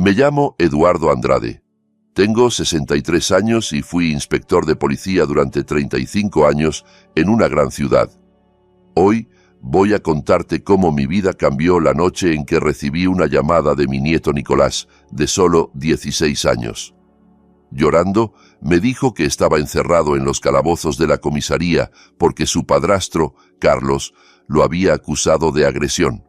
Me llamo Eduardo Andrade. Tengo 63 años y fui inspector de policía durante 35 años en una gran ciudad. Hoy voy a contarte cómo mi vida cambió la noche en que recibí una llamada de mi nieto Nicolás, de solo 16 años. Llorando, me dijo que estaba encerrado en los calabozos de la comisaría porque su padrastro, Carlos, lo había acusado de agresión.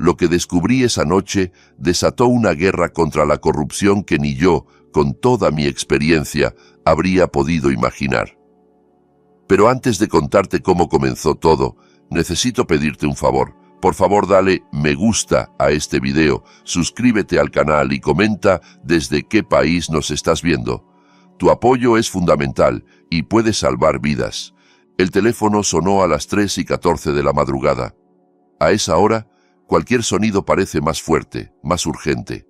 Lo que descubrí esa noche desató una guerra contra la corrupción que ni yo, con toda mi experiencia, habría podido imaginar. Pero antes de contarte cómo comenzó todo, necesito pedirte un favor. Por favor, dale me gusta a este video, suscríbete al canal y comenta desde qué país nos estás viendo. Tu apoyo es fundamental y puede salvar vidas. El teléfono sonó a las 3:14 de la madrugada. A esa hora, cualquier sonido parece más fuerte, más urgente.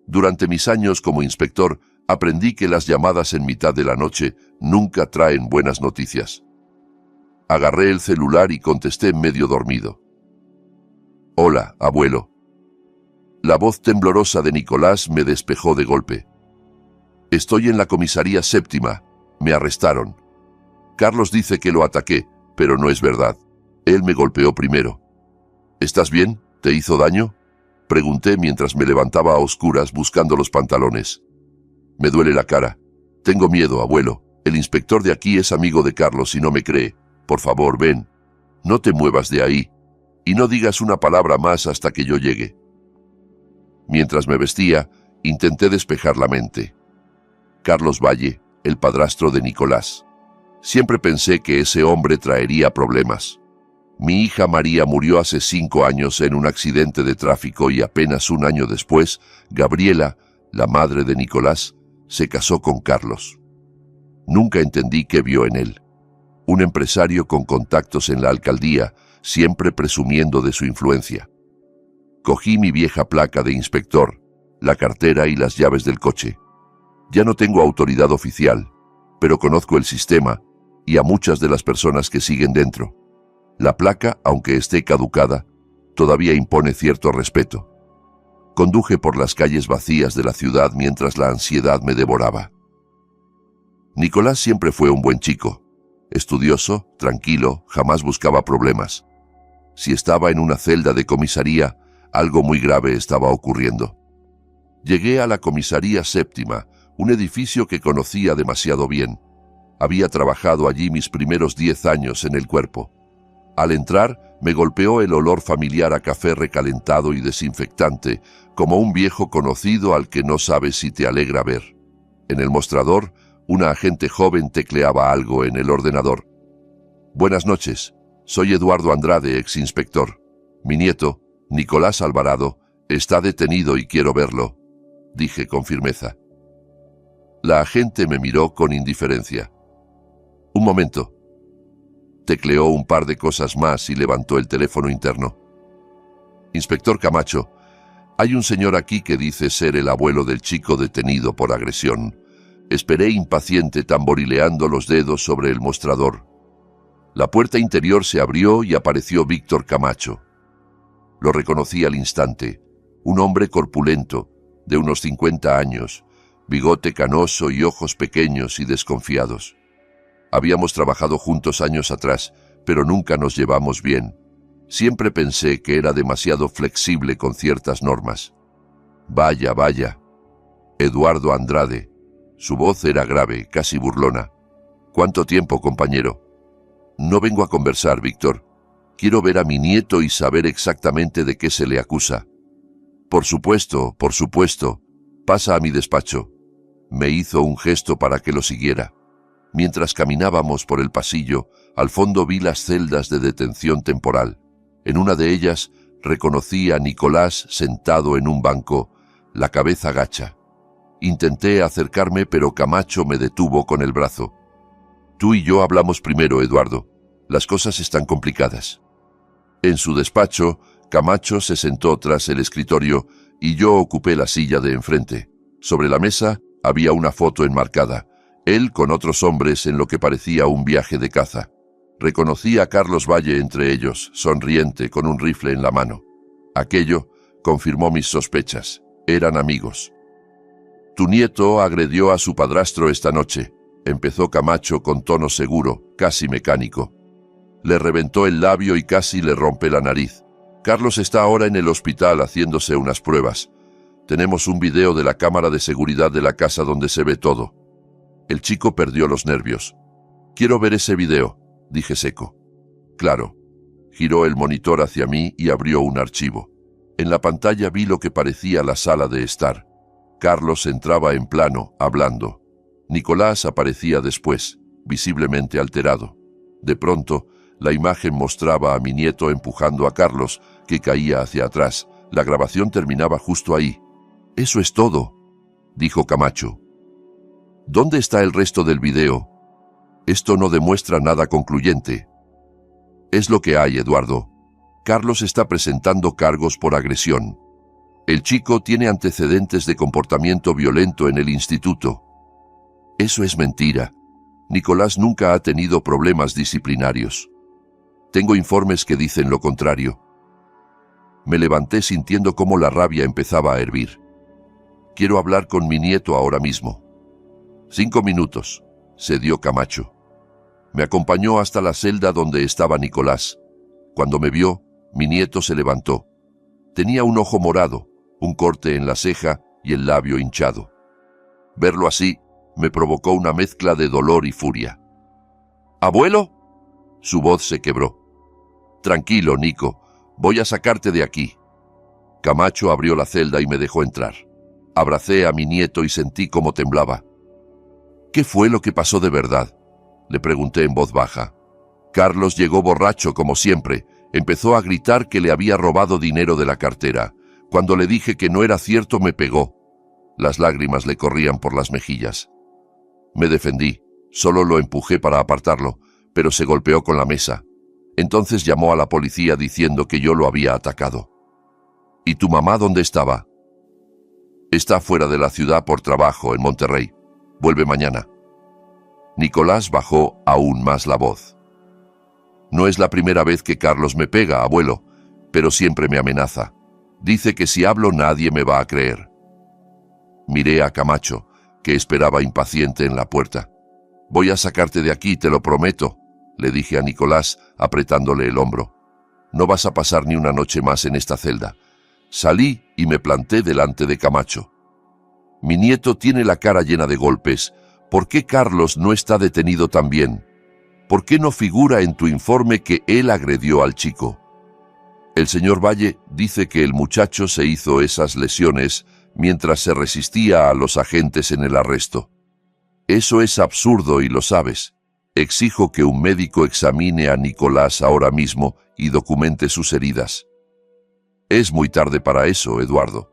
Durante mis años como inspector, aprendí que las llamadas en mitad de la noche nunca traen buenas noticias. Agarré el celular y contesté medio dormido. «Hola, abuelo». La voz temblorosa de Nicolás me despejó de golpe. «Estoy en la comisaría séptima. Me arrestaron. Carlos dice que lo ataqué, pero no es verdad. Él me golpeó primero». «¿Estás bien? ¿Te hizo daño?», pregunté mientras me levantaba a oscuras buscando los pantalones. «Me duele la cara. Tengo miedo, abuelo. El inspector de aquí es amigo de Carlos y no me cree. Por favor, ven. No te muevas de ahí. Y no digas una palabra más hasta que yo llegue». Mientras me vestía, intenté despejar la mente. Carlos Valle, el padrastro de Nicolás. Siempre pensé que ese hombre traería problemas. Mi hija María murió hace 5 años en un accidente de tráfico y apenas un año después, Gabriela, la madre de Nicolás, se casó con Carlos. Nunca entendí qué vio en él. Un empresario con contactos en la alcaldía, siempre presumiendo de su influencia. Cogí mi vieja placa de inspector, la cartera y las llaves del coche. Ya no tengo autoridad oficial, pero conozco el sistema y a muchas de las personas que siguen dentro. La placa, aunque esté caducada, todavía impone cierto respeto. Conduje por las calles vacías de la ciudad mientras la ansiedad me devoraba. Nicolás siempre fue un buen chico. Estudioso, tranquilo, jamás buscaba problemas. Si estaba en una celda de comisaría, algo muy grave estaba ocurriendo. Llegué a la comisaría séptima, un edificio que conocía demasiado bien. Había trabajado allí mis primeros 10 años en el cuerpo. Al entrar, me golpeó el olor familiar a café recalentado y desinfectante, como un viejo conocido al que no sabes si te alegra ver. En el mostrador, una agente joven tecleaba algo en el ordenador. «Buenas noches. Soy Eduardo Andrade, exinspector. Mi nieto, Nicolás Alvarado, está detenido y quiero verlo», dije con firmeza. La agente me miró con indiferencia. «Un momento». Tecleó un par de cosas más y levantó el teléfono interno. «Inspector Camacho, hay un señor aquí que dice ser el abuelo del chico detenido por agresión». Esperé impaciente tamborileando los dedos sobre el mostrador. La puerta interior se abrió y apareció Víctor Camacho. Lo reconocí al instante. Un hombre corpulento, de unos 50 años, bigote canoso y ojos pequeños y desconfiados. Habíamos trabajado juntos años atrás, pero nunca nos llevamos bien. Siempre pensé que era demasiado flexible con ciertas normas. «Vaya, vaya. Eduardo Andrade». Su voz era grave, casi burlona. «¿Cuánto tiempo, compañero?» «No vengo a conversar, Víctor. Quiero ver a mi nieto y saber exactamente de qué se le acusa». Por supuesto. Pasa a mi despacho». Me hizo un gesto para que lo siguiera. Mientras caminábamos por el pasillo, al fondo vi las celdas de detención temporal. En una de ellas reconocí a Nicolás sentado en un banco, la cabeza gacha. Intenté acercarme, pero Camacho me detuvo con el brazo. «Tú y yo hablamos primero, Eduardo. Las cosas están complicadas». En su despacho, Camacho se sentó tras el escritorio y yo ocupé la silla de enfrente. Sobre la mesa había una foto enmarcada, él con otros hombres en lo que parecía un viaje de caza. Reconocí a Carlos Valle entre ellos, sonriente, con un rifle en la mano. Aquello confirmó mis sospechas. Eran amigos. Tu nieto agredió a su padrastro esta noche, empezó Camacho con tono seguro, casi mecánico. Le reventó el labio y casi le rompe la nariz. Carlos está ahora en el hospital haciéndose unas pruebas. Tenemos un video de la cámara de seguridad de la casa donde se ve todo. El chico perdió los nervios. Quiero ver ese video, dije seco. Claro. Giró el monitor hacia mí y abrió un archivo. En la pantalla vi lo que parecía la sala de estar. Carlos entraba en plano, hablando. Nicolás aparecía después, visiblemente alterado. De pronto, la imagen mostraba a mi nieto empujando a Carlos, que caía hacia atrás. La grabación terminaba justo ahí. «Eso es todo», dijo Camacho. «¿Dónde está el resto del video? Esto no demuestra nada concluyente». «Es lo que hay, Eduardo. Carlos está presentando cargos por agresión. El chico tiene antecedentes de comportamiento violento en el instituto». «Eso es mentira. Nicolás nunca ha tenido problemas disciplinarios. Tengo informes que dicen lo contrario». Me levanté sintiendo cómo la rabia empezaba a hervir. «Quiero hablar con mi nieto ahora mismo». 5 minutos, cedió Camacho. Me acompañó hasta la celda donde estaba Nicolás. Cuando me vio, mi nieto se levantó. Tenía un ojo morado, un corte en la ceja y el labio hinchado. Verlo así me provocó una mezcla de dolor y furia. «¿Abuelo?» Su voz se quebró. «Tranquilo, Nico, voy a sacarte de aquí». Camacho abrió la celda y me dejó entrar. Abracé a mi nieto y sentí cómo temblaba. «¿Qué fue lo que pasó de verdad?», le pregunté en voz baja. Carlos llegó borracho como siempre. Empezó a gritar que le había robado dinero de la cartera. Cuando le dije que no era cierto, me pegó. Las lágrimas le corrían por las mejillas. Me defendí. Solo lo empujé para apartarlo, pero se golpeó con la mesa. Entonces llamó a la policía diciendo que yo lo había atacado. «¿Y tu mamá dónde estaba?» «Está fuera de la ciudad por trabajo, en Monterrey. Vuelve mañana». Nicolás bajó aún más la voz. «No es la primera vez que Carlos me pega, abuelo, pero siempre me amenaza. Dice que si hablo nadie me va a creer». Miré a Camacho, que esperaba impaciente en la puerta. «Voy a sacarte de aquí, te lo prometo», le dije a Nicolás, apretándole el hombro. «No vas a pasar ni una noche más en esta celda». Salí y me planté delante de Camacho. «Mi nieto tiene la cara llena de golpes. ¿Por qué Carlos no está detenido también? ¿Por qué no figura en tu informe que él agredió al chico?» El señor Valle dice que el muchacho se hizo esas lesiones mientras se resistía a los agentes en el arresto. Eso es absurdo y lo sabes. Exijo que un médico examine a Nicolás ahora mismo y documente sus heridas. Es muy tarde para eso, Eduardo.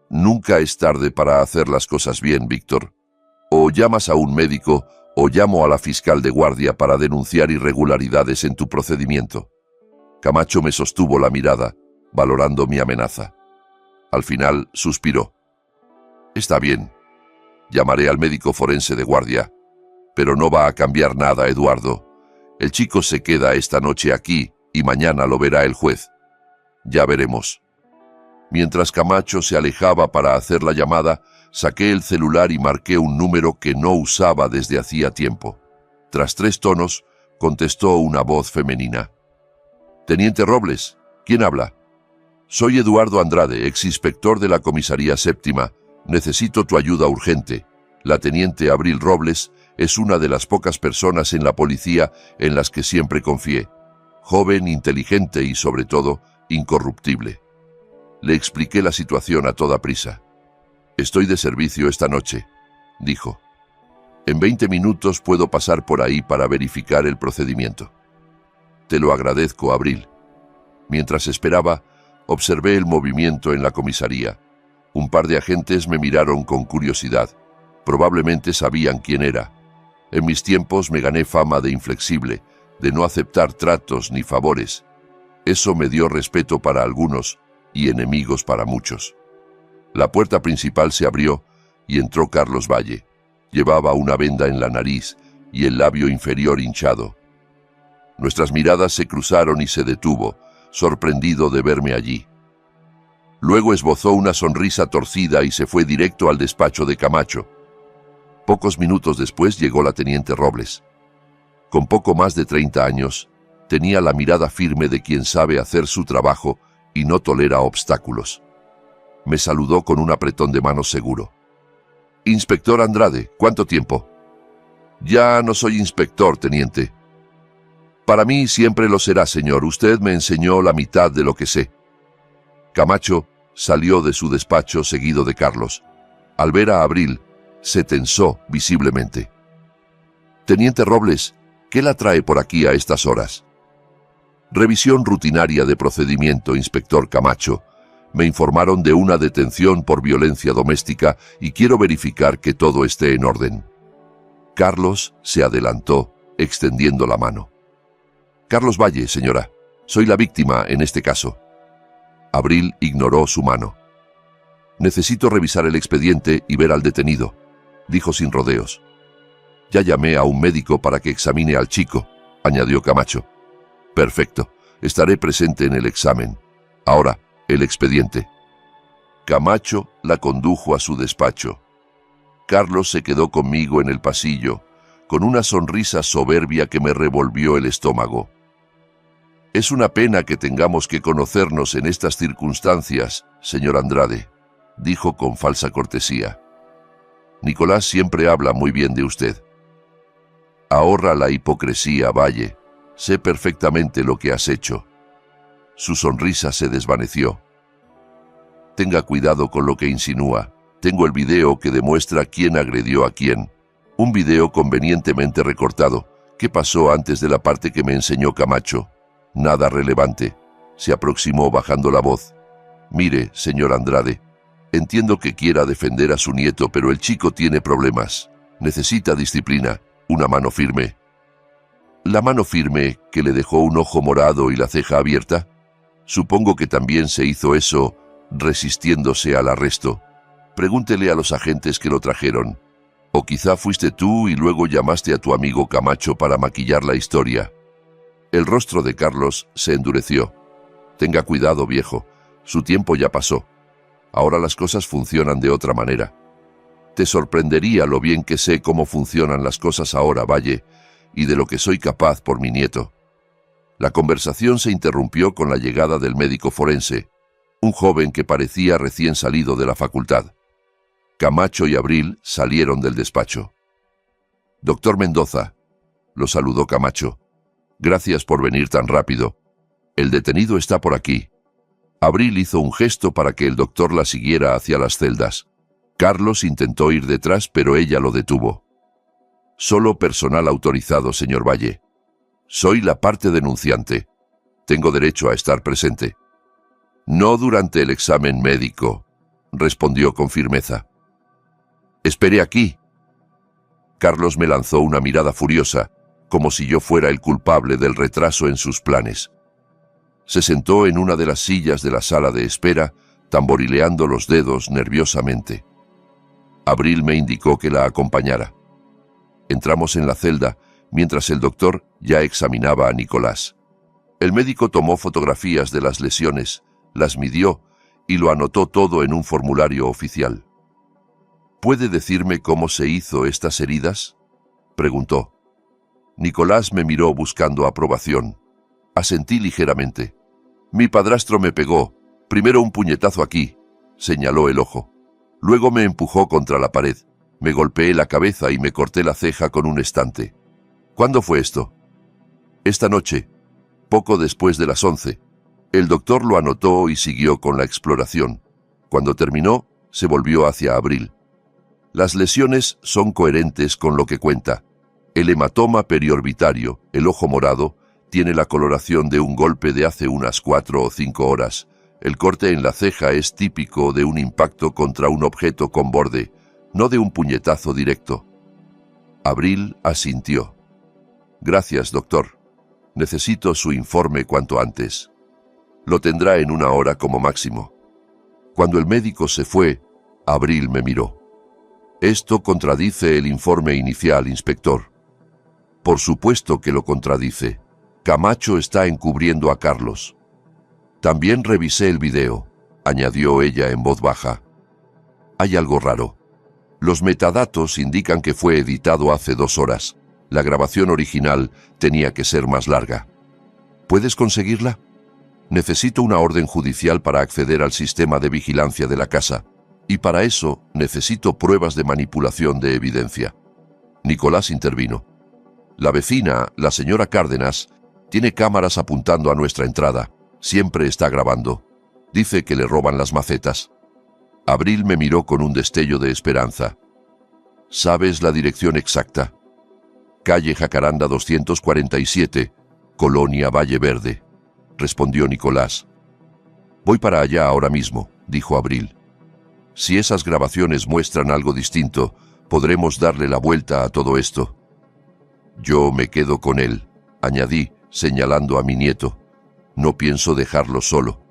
Nunca es tarde para hacer las cosas bien, Víctor. O llamas a un médico o llamo a la fiscal de guardia para denunciar irregularidades en tu procedimiento. Camacho me sostuvo la mirada, valorando mi amenaza. Al final suspiró. Está bien. Llamaré al médico forense de guardia. Pero no va a cambiar nada, Eduardo. El chico se queda esta noche aquí y mañana lo verá el juez. Ya veremos. Mientras Camacho se alejaba para hacer la llamada, saqué el celular y marqué un número que no usaba desde hacía tiempo. Tras 3 tonos, contestó una voz femenina. «Teniente Robles, ¿quién habla?» «Soy Eduardo Andrade, exinspector de la comisaría séptima. Necesito tu ayuda urgente. La teniente Abril Robles es una de las pocas personas en la policía en las que siempre confié. Joven, inteligente y, sobre todo, incorruptible». Le expliqué la situación a toda prisa. «Estoy de servicio esta noche», dijo. «En 20 minutos puedo pasar por ahí para verificar el procedimiento». «Te lo agradezco, Abril». Mientras esperaba, observé el movimiento en la comisaría. Un par de agentes me miraron con curiosidad. Probablemente sabían quién era. En mis tiempos me gané fama de inflexible, de no aceptar tratos ni favores. Eso me dio respeto para algunos y enemigos para muchos. La puerta principal se abrió y entró Carlos Valle. Llevaba una venda en la nariz y el labio inferior hinchado. Nuestras miradas se cruzaron y se detuvo, sorprendido de verme allí. Luego esbozó una sonrisa torcida y se fue directo al despacho de Camacho. Pocos minutos después llegó la teniente Robles. Con poco más de 30 años, tenía la mirada firme de quien sabe hacer su trabajo y no tolera obstáculos. Me saludó con un apretón de manos seguro. «Inspector Andrade, ¿cuánto tiempo?» «Ya no soy inspector, teniente». «Para mí siempre lo será, señor. Usted me enseñó la mitad de lo que sé». Camacho salió de su despacho seguido de Carlos. Al ver a Abril, se tensó visiblemente. «Teniente Robles, ¿qué la trae por aquí a estas horas?» «Revisión rutinaria de procedimiento, inspector Camacho. Me informaron de una detención por violencia doméstica y quiero verificar que todo esté en orden». Carlos se adelantó, extendiendo la mano. «Carlos Valle, señora. Soy la víctima en este caso». Abril ignoró su mano. «Necesito revisar el expediente y ver al detenido», dijo sin rodeos. «Ya llamé a un médico para que examine al chico», añadió Camacho. «Perfecto. Estaré presente en el examen. Ahora, el expediente». Camacho la condujo a su despacho. Carlos se quedó conmigo en el pasillo, con una sonrisa soberbia que me revolvió el estómago. «Es una pena que tengamos que conocernos en estas circunstancias, señor Andrade», dijo con falsa cortesía. «Nicolás siempre habla muy bien de usted». «Ahorra la hipocresía, Valle. Sé perfectamente lo que has hecho». Su sonrisa se desvaneció. «Tenga cuidado con lo que insinúa. Tengo el video que demuestra quién agredió a quién. Un video convenientemente recortado, que pasó antes de la parte que me enseñó Camacho. Nada relevante». Se aproximó bajando la voz. «Mire, señor Andrade, entiendo que quiera defender a su nieto, pero el chico tiene problemas. Necesita disciplina, una mano firme». «¿La mano firme que le dejó un ojo morado y la ceja abierta? Supongo que también se hizo eso resistiéndose al arresto. Pregúntele a los agentes que lo trajeron. O quizá fuiste tú y luego llamaste a tu amigo Camacho para maquillar la historia». El rostro de Carlos se endureció. «Tenga cuidado, viejo. Su tiempo ya pasó. Ahora las cosas funcionan de otra manera. Te sorprendería lo bien que sé cómo funcionan las cosas ahora, Valle, y de lo que soy capaz por mi nieto». La conversación se interrumpió con la llegada del médico forense, un joven que parecía recién salido de la facultad. Camacho y Abril salieron del despacho. «Doctor Mendoza», lo saludó Camacho. «Gracias por venir tan rápido. El detenido está por aquí». Abril hizo un gesto para que el doctor la siguiera hacia las celdas. Carlos intentó ir detrás, pero ella lo detuvo. «Solo personal autorizado, señor Valle. Soy la parte denunciante. Tengo derecho a estar presente». «No durante el examen médico», respondió con firmeza. «Espere aquí». Carlos me lanzó una mirada furiosa, como si yo fuera el culpable del retraso en sus planes. Se sentó en una de las sillas de la sala de espera, tamborileando los dedos nerviosamente. Abril me indicó que la acompañara. Entramos en la celda, mientras el doctor ya examinaba a Nicolás. El médico tomó fotografías de las lesiones, las midió y lo anotó todo en un formulario oficial. «¿Puede decirme cómo se hizo estas heridas?», preguntó. Nicolás me miró buscando aprobación. Asentí ligeramente. «Mi padrastro me pegó. Primero un puñetazo aquí», señaló el ojo. «Luego me empujó contra la pared. Me golpeé la cabeza y me corté la ceja con un estante». «¿Cuándo fue esto?» «Esta noche, poco después de las 11. El doctor lo anotó y siguió con la exploración. Cuando terminó, se volvió hacia Abril. «Las lesiones son coherentes con lo que cuenta. El hematoma periorbitario, el ojo morado, tiene la coloración de un golpe de hace unas 4 o 5 horas. El corte en la ceja es típico de un impacto contra un objeto con borde, no de un puñetazo directo». Abril asintió. «Gracias, doctor. Necesito su informe cuanto antes. Lo tendrá en 1 hora como máximo». Cuando el médico se fue, Abril me miró. «Esto contradice el informe inicial, inspector». «Por supuesto que lo contradice. Camacho está encubriendo a Carlos». «También revisé el video. añadió ella en voz baja. Hay algo raro. Los metadatos indican que fue editado hace 2 horas. La grabación original tenía que ser más larga. ¿Puedes conseguirla? Necesito una orden judicial para acceder al sistema de vigilancia de la casa. Y para eso necesito pruebas de manipulación de evidencia. Nicolás intervino. La vecina, la señora Cárdenas, tiene cámaras apuntando a nuestra entrada. Siempre está grabando. Dice que le roban las macetas. Abril me miró con un destello de esperanza. ¿Sabes la dirección exacta? Calle Jacaranda 247, Colonia Valle Verde, respondió Nicolás. Voy para allá ahora mismo, dijo Abril. Si esas grabaciones muestran algo distinto, podremos darle la vuelta a todo esto. Yo me quedo con él, añadí, señalando a mi nieto. No pienso dejarlo solo.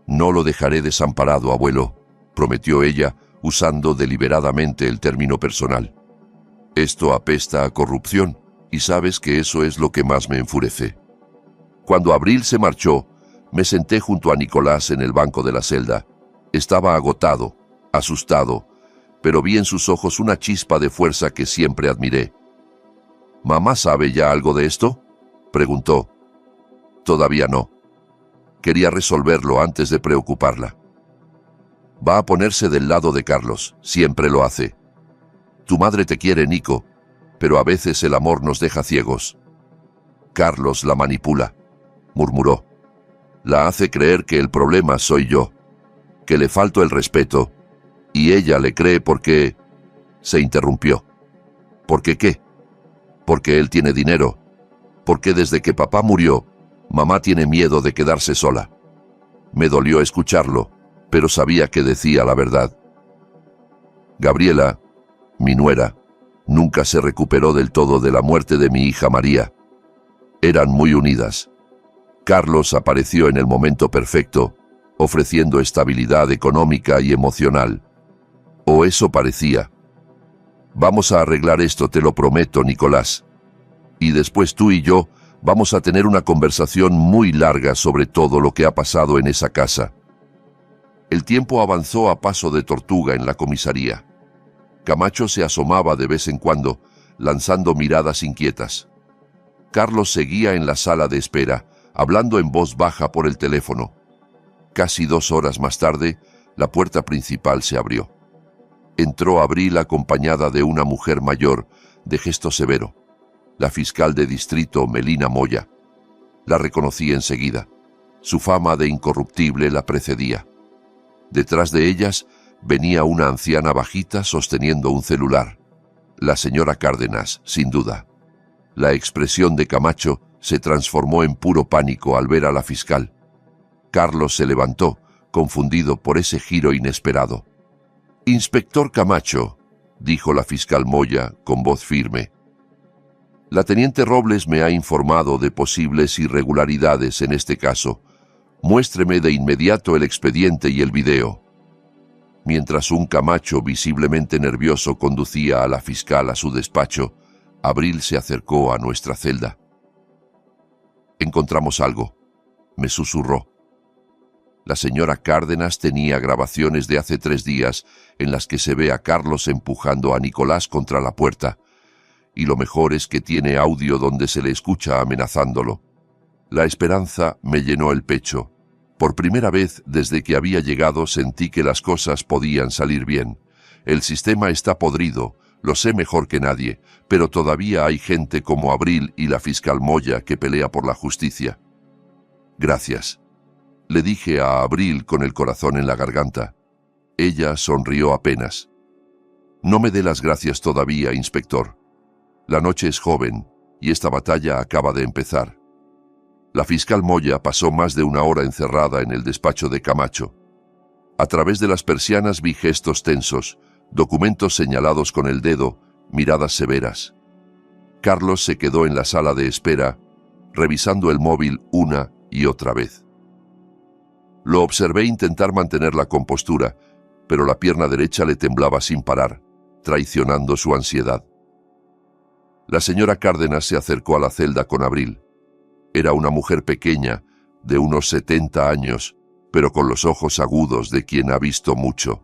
No lo dejaré desamparado, abuelo, prometió ella, usando deliberadamente el término personal. Esto apesta a corrupción, y sabes que eso es lo que más me enfurece. Cuando Abril se marchó, me senté junto a Nicolás en el banco de la celda. Estaba agotado, asustado, pero vi en sus ojos una chispa de fuerza que siempre admiré. ¿Mamá sabe ya algo de esto?, preguntó. Todavía no. Quería resolverlo antes de preocuparla. Va a ponerse del lado de Carlos, siempre lo hace. Tu madre te quiere, Nico, pero a veces el amor nos deja ciegos. Carlos la manipula, murmuró. La hace creer que el problema soy yo, que le falto el respeto, y ella le cree porque... Se interrumpió. ¿Por qué qué? Porque él tiene dinero. Porque desde que papá murió, mamá tiene miedo de quedarse sola. Me dolió escucharlo, pero sabía que decía la verdad. Gabriela, mi nuera, nunca se recuperó del todo de la muerte de mi hija María. Eran muy unidas. Carlos apareció en el momento perfecto, ofreciendo estabilidad económica y emocional. O eso parecía. Vamos a arreglar esto, te lo prometo, Nicolás. Y después tú y yo vamos a tener una conversación muy larga sobre todo lo que ha pasado en esa casa. El tiempo avanzó a paso de tortuga en la comisaría. Camacho se asomaba de vez en cuando, lanzando miradas inquietas. Carlos seguía en la sala de espera, hablando en voz baja por el teléfono. Casi 2 horas más tarde, la puerta principal se abrió. Entró Abril acompañada de una mujer mayor, de gesto severo, la fiscal de distrito Melina Moya. La reconocí enseguida. Su fama de incorruptible la precedía. Detrás de ellas venía una anciana bajita sosteniendo un celular. La señora Cárdenas, sin duda. La expresión de Camacho se transformó en puro pánico al ver a la fiscal. Carlos se levantó, confundido por ese giro inesperado. «Inspector Camacho», dijo la fiscal Moya con voz firme. «La teniente Robles me ha informado de posibles irregularidades en este caso. Muéstreme de inmediato el expediente y el video». Mientras un Camacho visiblemente nervioso conducía a la fiscal a su despacho, Abril se acercó a nuestra celda. «Encontramos algo», me susurró. La señora Cárdenas tenía grabaciones de hace 3 días en las que se ve a Carlos empujando a Nicolás contra la puerta, y lo mejor es que tiene audio donde se le escucha amenazándolo. La esperanza me llenó el pecho. Por primera vez desde que había llegado sentí que las cosas podían salir bien. El sistema está podrido, lo sé mejor que nadie, pero todavía hay gente como Abril y la fiscal Moya que pelea por la justicia. «Gracias», le dije a Abril con el corazón en la garganta. Ella sonrió apenas. «No me dé las gracias todavía, inspector. La noche es joven y esta batalla acaba de empezar». La fiscal Moya pasó más de 1 hora encerrada en el despacho de Camacho. A través de las persianas vi gestos tensos, documentos señalados con el dedo, miradas severas. Carlos se quedó en la sala de espera, revisando el móvil una y otra vez. Lo observé intentar mantener la compostura, pero la pierna derecha le temblaba sin parar, traicionando su ansiedad. La señora Cárdenas se acercó a la celda con Abril. Era una mujer pequeña, de unos 70 años, pero con los ojos agudos de quien ha visto mucho.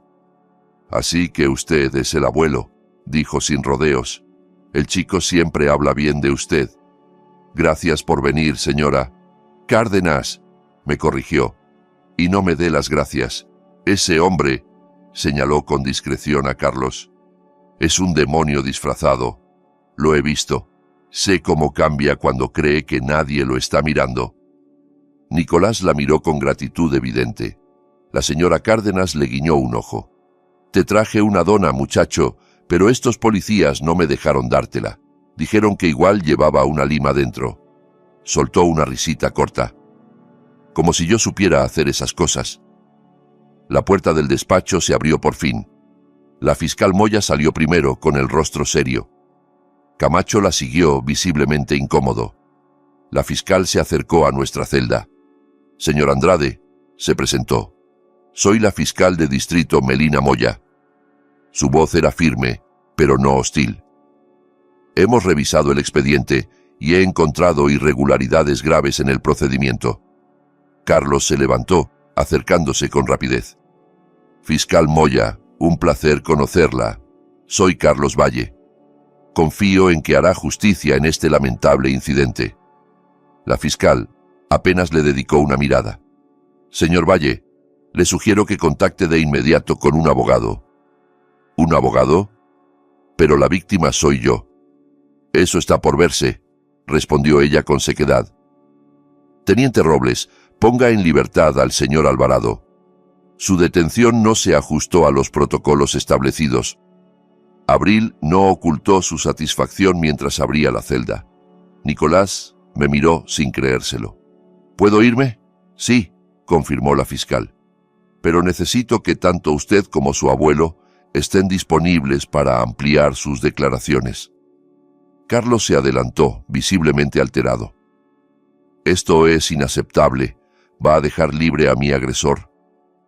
«Así que usted es el abuelo», dijo sin rodeos. «El chico siempre habla bien de usted». «Gracias por venir, señora». «Cárdenas», me corrigió. «Y no me dé las gracias. Ese hombre», señaló con discreción a Carlos, «es un demonio disfrazado. Lo he visto. Sé cómo cambia cuando cree que nadie lo está mirando». Nicolás la miró con gratitud evidente. La señora Cárdenas le guiñó un ojo. «Te traje una dona, muchacho, pero estos policías no me dejaron dártela. Dijeron que igual llevaba una lima dentro». Soltó una risita corta. «Como si yo supiera hacer esas cosas». La puerta del despacho se abrió por fin. La fiscal Moya salió primero, con el rostro serio. Camacho la siguió, visiblemente incómodo. La fiscal se acercó a nuestra celda. «Señor Andrade», se presentó. «Soy la fiscal de distrito Melina Moya». Su voz era firme, pero no hostil. «Hemos revisado el expediente y he encontrado irregularidades graves en el procedimiento». Carlos se levantó, acercándose con rapidez. «Fiscal Moya, un placer conocerla. Soy Carlos Valle. Confío en que hará justicia en este lamentable incidente». La fiscal apenas le dedicó una mirada. «Señor Valle, le sugiero que contacte de inmediato con un abogado». «¿Un abogado? Pero la víctima soy yo». «Eso está por verse», respondió ella con sequedad. «Teniente Robles, ponga en libertad al señor Alvarado. Su detención no se ajustó a los protocolos establecidos». Abril no ocultó su satisfacción mientras abría la celda. Nicolás me miró sin creérselo. «¿Puedo irme?» «Sí», confirmó la fiscal. «Pero necesito que tanto usted como su abuelo estén disponibles para ampliar sus declaraciones». Carlos se adelantó, visiblemente alterado. «Esto es inaceptable. Va a dejar libre a mi agresor.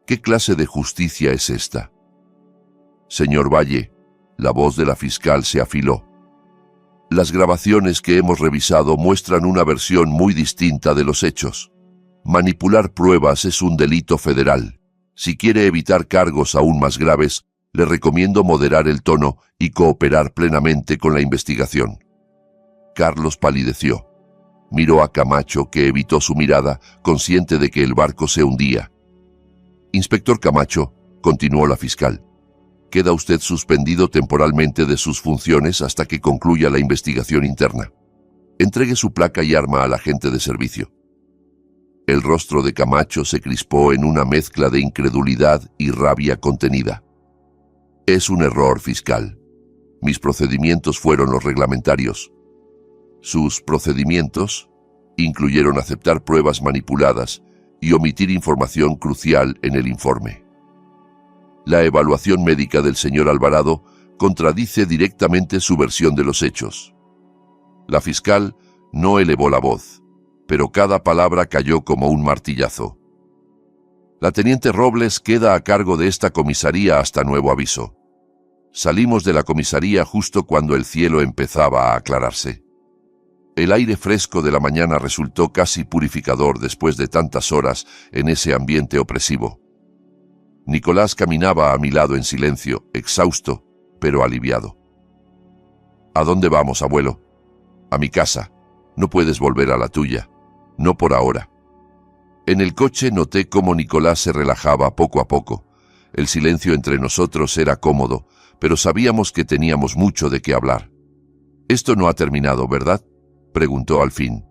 ¿Qué clase de justicia es esta?» «Señor Valle», la voz de la fiscal se afiló. «Las grabaciones que hemos revisado muestran una versión muy distinta de los hechos. Manipular pruebas es un delito federal. Si quiere evitar cargos aún más graves, le recomiendo moderar el tono y cooperar plenamente con la investigación». Carlos palideció. Miró a Camacho, que evitó su mirada, consciente de que el barco se hundía. «Inspector Camacho», continuó la fiscal, «queda usted suspendido temporalmente de sus funciones hasta que concluya la investigación interna. Entregue su placa y arma al agente de servicio». El rostro de Camacho se crispó en una mezcla de incredulidad y rabia contenida. «Es un error, fiscal. Mis procedimientos fueron los reglamentarios». Sus procedimientos incluyeron aceptar pruebas manipuladas y omitir información crucial en el informe. La evaluación médica del señor Alvarado contradice directamente su versión de los hechos. La fiscal no elevó la voz, pero cada palabra cayó como un martillazo. «La teniente Robles queda a cargo de esta comisaría hasta nuevo aviso. Salimos de la comisaría justo cuando el cielo empezaba a aclararse. El aire fresco de la mañana resultó casi purificador después de tantas horas en ese ambiente opresivo. Nicolás caminaba a mi lado en silencio, exhausto, pero aliviado. «¿A dónde vamos, abuelo?» «A mi casa. No puedes volver a la tuya. No por ahora». En el coche noté cómo Nicolás se relajaba poco a poco. El silencio entre nosotros era cómodo, pero sabíamos que teníamos mucho de qué hablar. «Esto no ha terminado, ¿verdad?», preguntó al fin.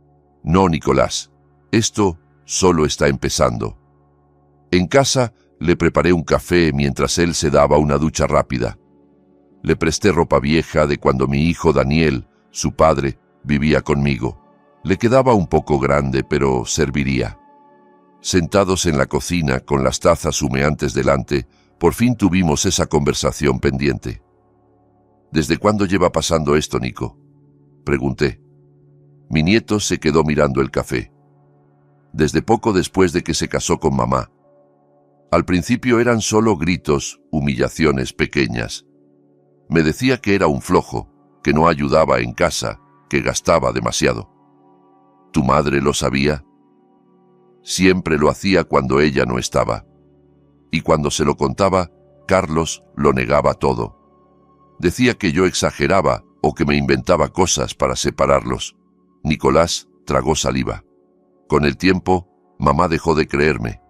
«No, Nicolás. Esto solo está empezando». En casa le preparé un café mientras él se daba una ducha rápida. Le presté ropa vieja de cuando mi hijo Daniel, su padre, vivía conmigo. Le quedaba un poco grande, pero serviría. Sentados en la cocina, con las tazas humeantes delante, por fin tuvimos esa conversación pendiente. «¿Desde cuándo lleva pasando esto, Nico?», pregunté. Mi nieto se quedó mirando el café. «Desde poco después de que se casó con mamá. Al principio eran solo gritos, humillaciones pequeñas. Me decía que era un flojo, que no ayudaba en casa, que gastaba demasiado». «¿Tu madre lo sabía?». Siempre lo hacía cuando ella no estaba. Y cuando se lo contaba, Carlos lo negaba todo. Decía que yo exageraba o que me inventaba cosas para separarlos. Nicolás tragó saliva. Con el tiempo, mamá dejó de creerme.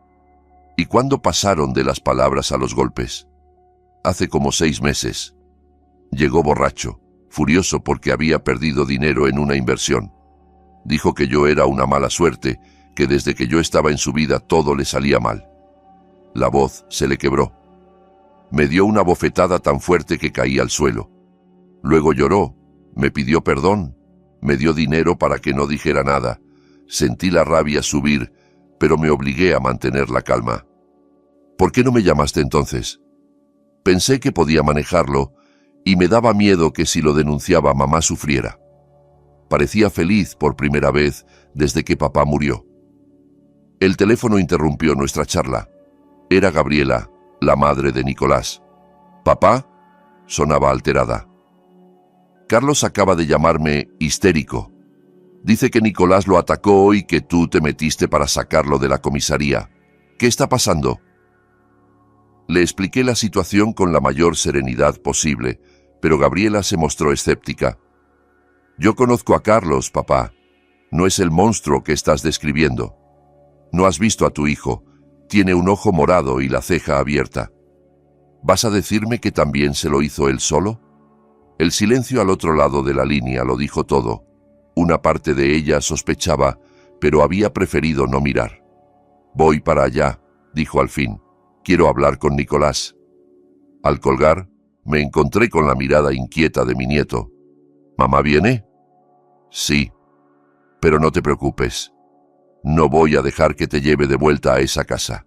¿Y cuándo pasaron de las palabras a los golpes? Hace como 6 meses. Llegó borracho, furioso porque había perdido dinero en una inversión. Dijo que yo era una mala suerte, que desde que yo estaba en su vida todo le salía mal. La voz se le quebró. Me dio una bofetada tan fuerte que caí al suelo. Luego lloró, me pidió perdón, me dio dinero para que no dijera nada. Sentí la rabia subir, pero me obligué a mantener la calma. ¿Por qué no me llamaste entonces? Pensé que podía manejarlo y me daba miedo que si lo denunciaba mamá sufriera. Parecía feliz por primera vez desde que papá murió. El teléfono interrumpió nuestra charla. Era Gabriela, la madre de Nicolás. ¿Papá? Sonaba alterada. Carlos acaba de llamarme histérico. Dice que Nicolás lo atacó y que tú te metiste para sacarlo de la comisaría. ¿Qué está pasando? Le expliqué la situación con la mayor serenidad posible, pero Gabriela se mostró escéptica. Yo conozco a Carlos, papá. No es el monstruo que estás describiendo. No has visto a tu hijo. Tiene un ojo morado y la ceja abierta. ¿Vas a decirme que también se lo hizo él solo? El silencio al otro lado de la línea lo dijo todo. Una parte de ella sospechaba, pero había preferido no mirar. Voy para allá, dijo al fin. Quiero hablar con Nicolás. Al colgar, me encontré con la mirada inquieta de mi nieto. ¿Mamá viene? Sí. Pero no te preocupes. No voy a dejar que te lleve de vuelta a esa casa.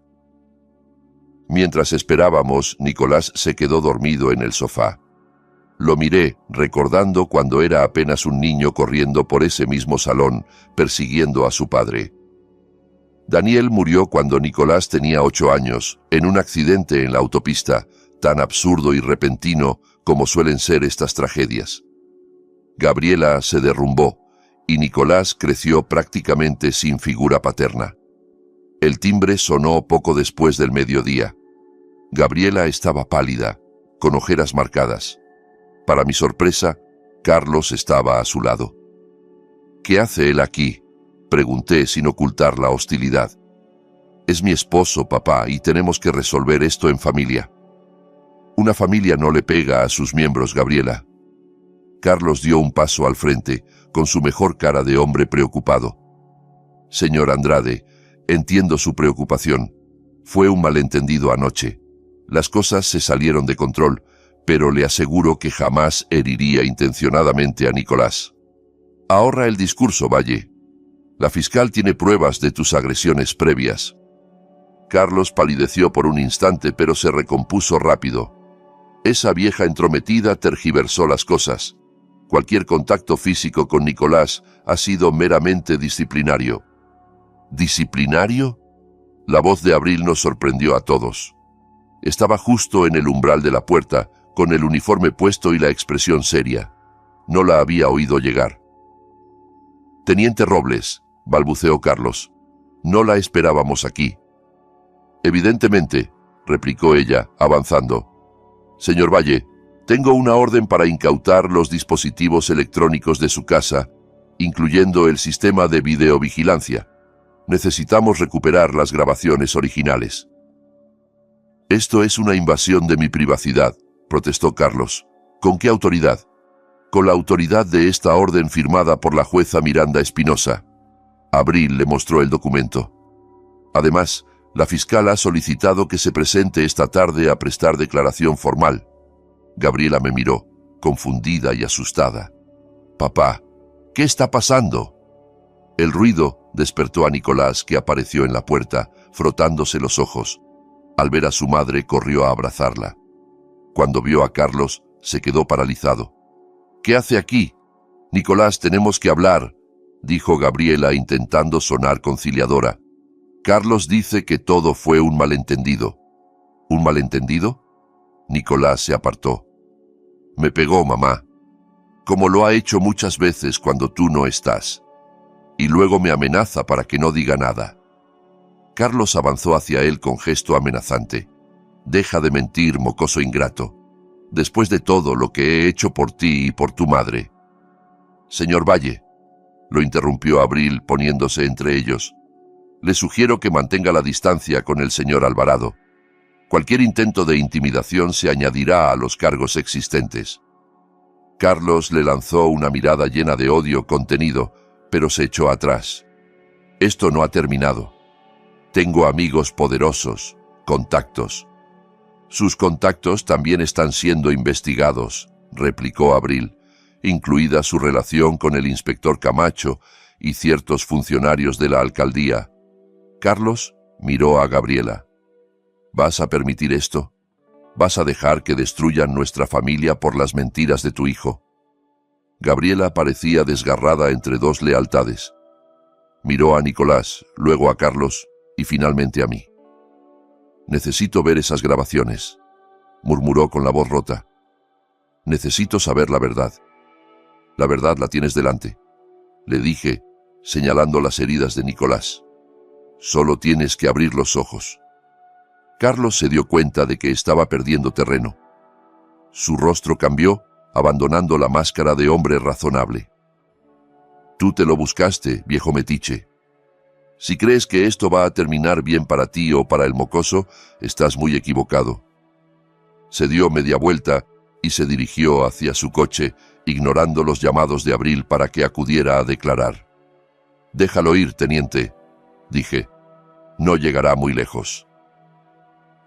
Mientras esperábamos, Nicolás se quedó dormido en el sofá. Lo miré, recordando cuando era apenas un niño corriendo por ese mismo salón, persiguiendo a su padre. Daniel murió cuando Nicolás tenía 8 años, en un accidente en la autopista, tan absurdo y repentino como suelen ser estas tragedias. Gabriela se derrumbó, y Nicolás creció prácticamente sin figura paterna. El timbre sonó poco después del mediodía. Gabriela estaba pálida, con ojeras marcadas. Para mi sorpresa, Carlos estaba a su lado. ¿Qué hace él aquí?, pregunté sin ocultar la hostilidad. Es mi esposo, papá, y tenemos que resolver esto en familia. Una familia no le pega a sus miembros, Gabriela. Carlos dio un paso al frente, con su mejor cara de hombre preocupado. Señor Andrade, entiendo su preocupación. Fue un malentendido anoche. Las cosas se salieron de control, pero le aseguro que jamás heriría intencionadamente a Nicolás. Ahorra el discurso, Valle. La fiscal tiene pruebas de tus agresiones previas. Carlos palideció por un instante, pero se recompuso rápido. Esa vieja entrometida tergiversó las cosas. Cualquier contacto físico con Nicolás ha sido meramente disciplinario. ¿Disciplinario? La voz de Abril nos sorprendió a todos. Estaba justo en el umbral de la puerta, con el uniforme puesto y la expresión seria. No la había oído llegar. Teniente Robles, balbuceó Carlos. No la esperábamos aquí. Evidentemente, replicó ella, avanzando. Señor Valle, tengo una orden para incautar los dispositivos electrónicos de su casa, incluyendo el sistema de videovigilancia. Necesitamos recuperar las grabaciones originales. Esto es una invasión de mi privacidad, protestó Carlos. ¿Con qué autoridad? Con la autoridad de esta orden firmada por la jueza Miranda Espinosa. Abril le mostró el documento. Además, la fiscal ha solicitado que se presente esta tarde a prestar declaración formal. Gabriela me miró, confundida y asustada. Papá, ¿qué está pasando? El ruido despertó a Nicolás, que apareció en la puerta, frotándose los ojos. Al ver a su madre, corrió a abrazarla. Cuando vio a Carlos, se quedó paralizado. ¿Qué hace aquí? Nicolás, tenemos que hablar, dijo Gabriela intentando sonar conciliadora. Carlos dice que todo fue un malentendido. ¿Un malentendido? Nicolás se apartó. Me pegó, mamá, como lo ha hecho muchas veces cuando tú no estás. Y luego me amenaza para que no diga nada. Carlos avanzó hacia él con gesto amenazante. «Deja de mentir, mocoso ingrato. Después de todo lo que he hecho por ti y por tu madre». «Señor Valle», lo interrumpió Abril poniéndose entre ellos, «le sugiero que mantenga la distancia con el señor Alvarado. Cualquier intento de intimidación se añadirá a los cargos existentes». Carlos le lanzó una mirada llena de odio contenido, pero se echó atrás. «Esto no ha terminado. Tengo amigos poderosos, contactos». «Sus contactos también están siendo investigados», replicó Abril, incluida su relación con el inspector Camacho y ciertos funcionarios de la alcaldía. Carlos miró a Gabriela. «¿Vas a permitir esto? ¿Vas a dejar que destruyan nuestra familia por las mentiras de tu hijo?» Gabriela parecía desgarrada entre dos lealtades. Miró a Nicolás, luego a Carlos y finalmente a mí. «Necesito ver esas grabaciones», murmuró con la voz rota. «Necesito saber la verdad». «La verdad la tienes delante», le dije, señalando las heridas de Nicolás. «Solo tienes que abrir los ojos». Carlos se dio cuenta de que estaba perdiendo terreno. Su rostro cambió, abandonando la máscara de hombre razonable. «Tú te lo buscaste, viejo metiche. Si crees que esto va a terminar bien para ti o para el mocoso, estás muy equivocado». Se dio media vuelta y se dirigió hacia su coche, ignorando los llamados de Abril para que acudiera a declarar. «Déjalo ir, teniente», dije. «No llegará muy lejos».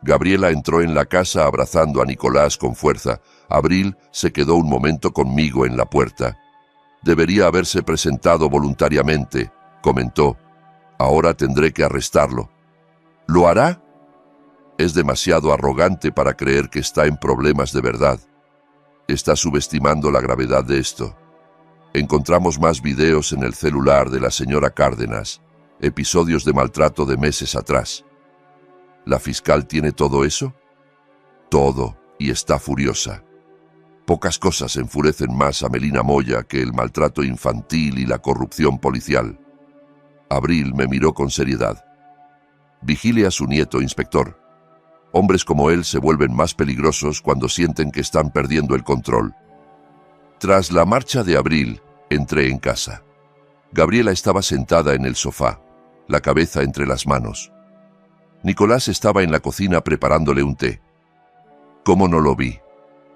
Gabriela entró en la casa abrazando a Nicolás con fuerza. Abril se quedó un momento conmigo en la puerta. «Debería haberse presentado voluntariamente», comentó. «Ahora tendré que arrestarlo». «¿Lo hará?» «Es demasiado arrogante para creer que está en problemas de verdad. Está subestimando la gravedad de esto. Encontramos más videos en el celular de la señora Cárdenas, episodios de maltrato de meses atrás». «¿La fiscal tiene todo eso?» «Todo, y está furiosa. Pocas cosas enfurecen más a Melina Moya que el maltrato infantil y la corrupción policial». Abril me miró con seriedad. «Vigile a su nieto, inspector. Hombres como él se vuelven más peligrosos cuando sienten que están perdiendo el control». Tras la marcha de Abril, entré en casa. Gabriela estaba sentada en el sofá, la cabeza entre las manos. Nicolás estaba en la cocina preparándole un té. «¿Cómo no lo vi?»,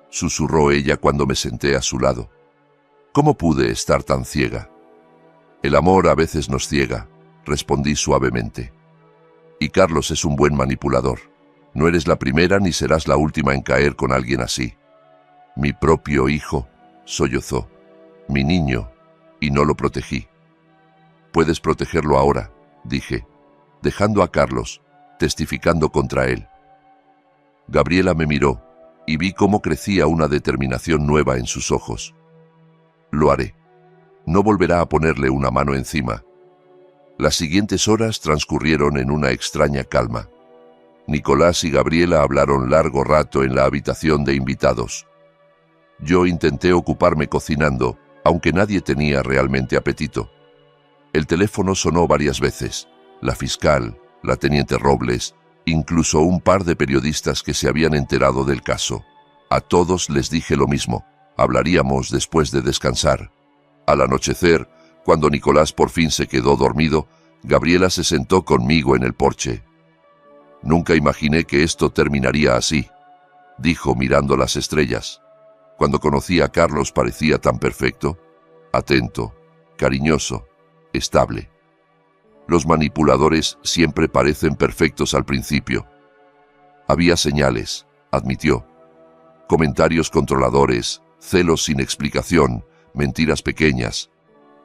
susurró ella cuando me senté a su lado. «¿Cómo pude estar tan ciega?». «El amor a veces nos ciega», respondí suavemente. «Y Carlos es un buen manipulador. No eres la primera ni serás la última en caer con alguien así». «Mi propio hijo», sollozó. «Mi niño, y no lo protegí». «Puedes protegerlo ahora», dije, dejando a Carlos, testificando contra él. Gabriela me miró, y vi cómo crecía una determinación nueva en sus ojos. «Lo haré. No volverá a ponerle una mano encima». Las siguientes horas transcurrieron en una extraña calma. Nicolás y Gabriela hablaron largo rato en la habitación de invitados. Yo intenté ocuparme cocinando, aunque nadie tenía realmente apetito. El teléfono sonó varias veces. La fiscal, la teniente Robles, incluso un par de periodistas que se habían enterado del caso. A todos les dije lo mismo: hablaríamos después de descansar. Al anochecer, cuando Nicolás por fin se quedó dormido, Gabriela se sentó conmigo en el porche. «Nunca imaginé que esto terminaría así», dijo mirando las estrellas. «Cuando conocí a Carlos parecía tan perfecto, atento, cariñoso, estable. Los manipuladores siempre parecen perfectos al principio». Había señales, admitió. Comentarios controladores, celos sin explicación, mentiras pequeñas,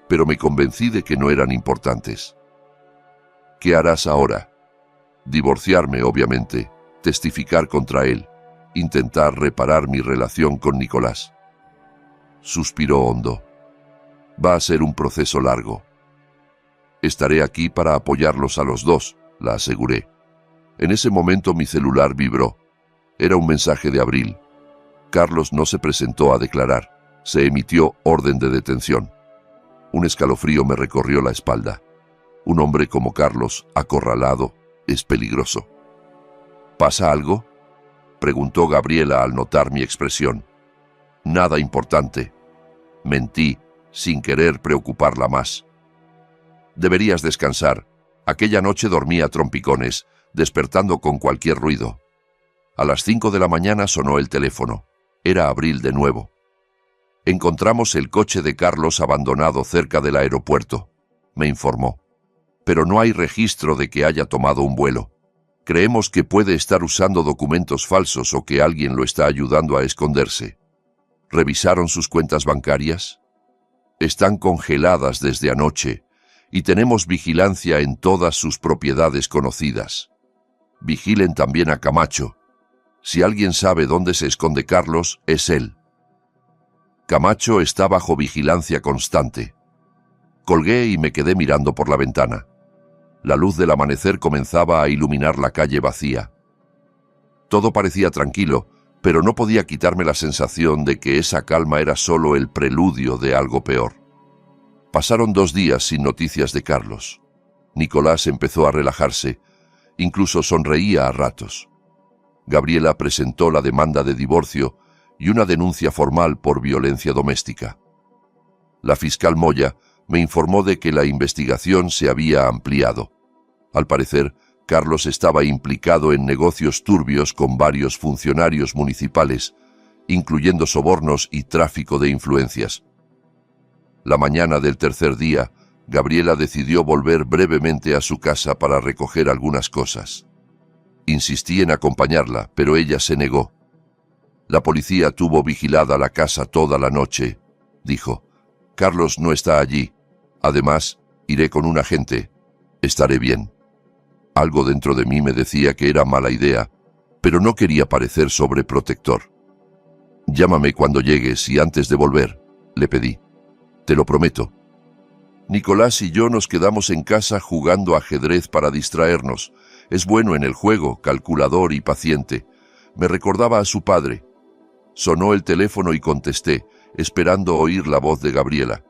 pero me convencí de que no eran importantes. «¿Qué harás ahora?» «Divorciarme, obviamente, testificar contra él, intentar reparar mi relación con Nicolás». Suspiró hondo. «Va a ser un proceso largo». «Estaré aquí para apoyarlos a los dos», la aseguré. En ese momento mi celular vibró. Era un mensaje de Abril. Carlos no se presentó a declarar. Se emitió orden de detención. Un escalofrío me recorrió la espalda. Un hombre como Carlos, acorralado, Es peligroso. ¿Pasa algo?, preguntó Gabriela al notar mi expresión. Nada importante. Mentí, sin querer preocuparla más. Deberías descansar. Aquella noche dormí a trompicones, despertando con cualquier ruido. A las 5 de la mañana sonó el teléfono. Era Abril de nuevo. Encontramos el coche de Carlos abandonado cerca del aeropuerto, me informó. Pero no hay registro de que haya tomado un vuelo. Creemos que puede estar usando documentos falsos o que alguien lo está ayudando a esconderse. ¿Revisaron sus cuentas bancarias? Están congeladas desde anoche y tenemos vigilancia en todas sus propiedades conocidas. Vigilen también a Camacho. Si alguien sabe dónde se esconde Carlos, es él. Camacho está bajo vigilancia constante. Colgué y me quedé mirando por la ventana. La luz del amanecer comenzaba a iluminar la calle vacía. Todo parecía tranquilo, pero no podía quitarme la sensación de que esa calma era solo el preludio de algo peor. Pasaron 2 días sin noticias de Carlos. Nicolás empezó a relajarse, incluso sonreía a ratos. Gabriela presentó la demanda de divorcio y una denuncia formal por violencia doméstica. La fiscal Moya me informó de que la investigación se había ampliado. Al parecer, Carlos estaba implicado en negocios turbios con varios funcionarios municipales, incluyendo sobornos y tráfico de influencias. La mañana del tercer día, Gabriela decidió volver brevemente a su casa para recoger algunas cosas. Insistí en acompañarla, pero ella se negó. La policía tuvo vigilada la casa toda la noche, dijo. Carlos no está allí. Además, iré con un agente. Estaré bien. Algo dentro de mí me decía que era mala idea, pero no quería parecer sobreprotector. Llámame cuando llegues y antes de volver, le pedí. Te lo prometo. Nicolás y yo nos quedamos en casa jugando ajedrez para distraernos. Es bueno en el juego, calculador y paciente. Me recordaba a su padre. Sonó el teléfono y contesté, esperando oír la voz de Gabriela.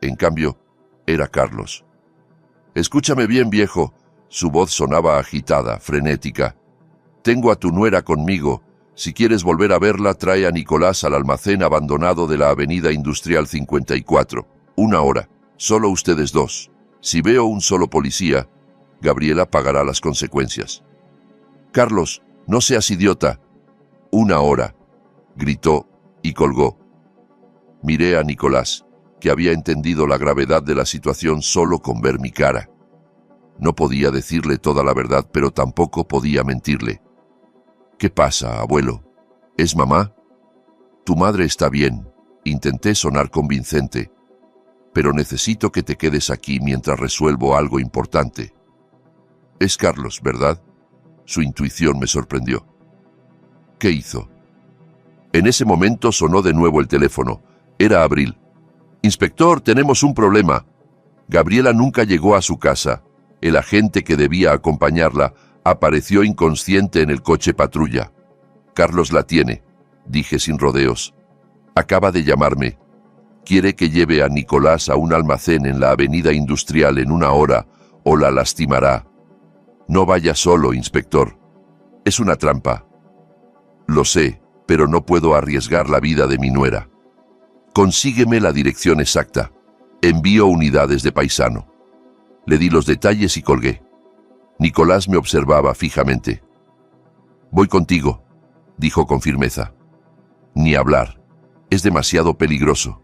En cambio, era Carlos. Escúchame bien, viejo. Su voz sonaba agitada, frenética. Tengo a tu nuera conmigo. Si quieres volver a verla, trae a Nicolás al almacén abandonado de la Avenida Industrial 54. 1 hora. Solo ustedes 2. Si veo un solo policía, Gabriela pagará las consecuencias. Carlos, no seas idiota. 1 hora, gritó y colgó. Miré a Nicolás, que había entendido la gravedad de la situación solo con ver mi cara. No podía decirle toda la verdad, pero tampoco podía mentirle. ¿Qué pasa, abuelo? ¿Es mamá? Tu madre está bien. Intenté sonar convincente. Pero necesito que te quedes aquí mientras resuelvo algo importante. Es Carlos, ¿verdad? Su intuición me sorprendió. ¿Qué hizo? En ese momento sonó de nuevo el teléfono. Era Abril. Inspector, tenemos un problema. Gabriela nunca llegó a su casa. El agente que debía acompañarla apareció inconsciente en el coche patrulla. Carlos la tiene, dije sin rodeos. Acaba de llamarme. Quiere que lleve a Nicolás a un almacén en la Avenida Industrial en 1 hora o la lastimará. No vaya solo, inspector. Es una trampa. Lo sé, pero no puedo arriesgar la vida de mi nuera. Consígueme la dirección exacta. Envío unidades de paisano. Le di los detalles y colgué. Nicolás me observaba fijamente. Voy contigo, dijo con firmeza. Ni hablar. Es demasiado peligroso.